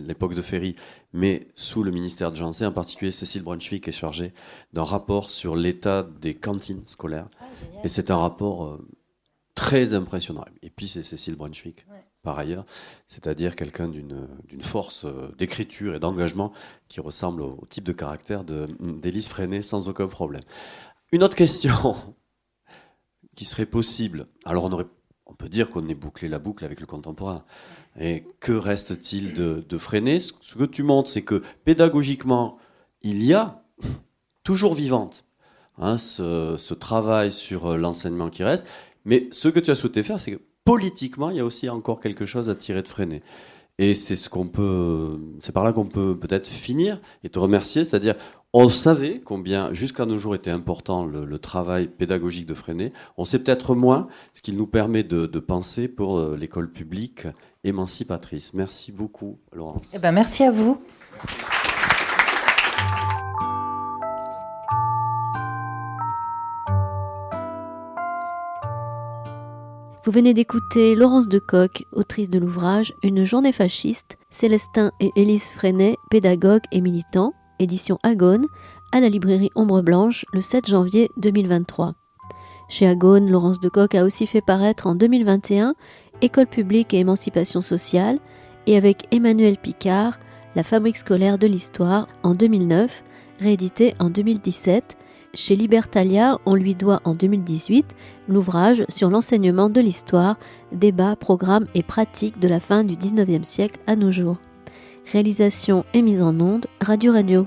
Speaker 2: l'époque de Ferry, mais sous le ministère de Janset, en particulier Cécile Brunswick est chargée d'un rapport sur l'état des cantines scolaires. Et c'est un rapport très impressionnant. Et puis c'est Cécile Brunswick. Ouais. Par ailleurs, c'est-à-dire quelqu'un d'une force d'écriture et d'engagement qui ressemble au type de caractère d'Élise Freinet sans aucun problème. Une autre question qui serait possible. Alors on peut dire qu'on ait bouclé la boucle avec le contemporain. Et que reste-t-il de Freinet ? Ce que tu montres, c'est que pédagogiquement, il y a toujours vivante ce travail sur l'enseignement qui reste. Mais ce que tu as souhaité faire, c'est que politiquement, il y a aussi encore quelque chose à tirer de Freinet. Et c'est par là qu'on peut peut-être finir et te remercier. C'est-à-dire, on savait combien, jusqu'à nos jours, était important le travail pédagogique de Freinet. On sait peut-être moins, ce qui nous permet de penser pour l'école publique émancipatrice. Merci beaucoup, Laurence.
Speaker 3: Merci à vous.
Speaker 1: Vous venez d'écouter Laurence Decoq, autrice de l'ouvrage « Une journée fasciste, Célestin et Élise Freinet, pédagogues et militants », édition Agone, à la librairie Ombre Blanche, le 7 janvier 2023. Chez Agone, Laurence Decoq a aussi fait paraître en 2021 École publique et émancipation sociale, et avec Emmanuel Picard, La fabrique scolaire de l'histoire, en 2009, réédité en 2017. Chez Libertalia, on lui doit en 2018 l'ouvrage sur l'enseignement de l'histoire, débats, programmes et pratiques de la fin du 19e siècle à nos jours. Réalisation et mise en onde, Radio Radio.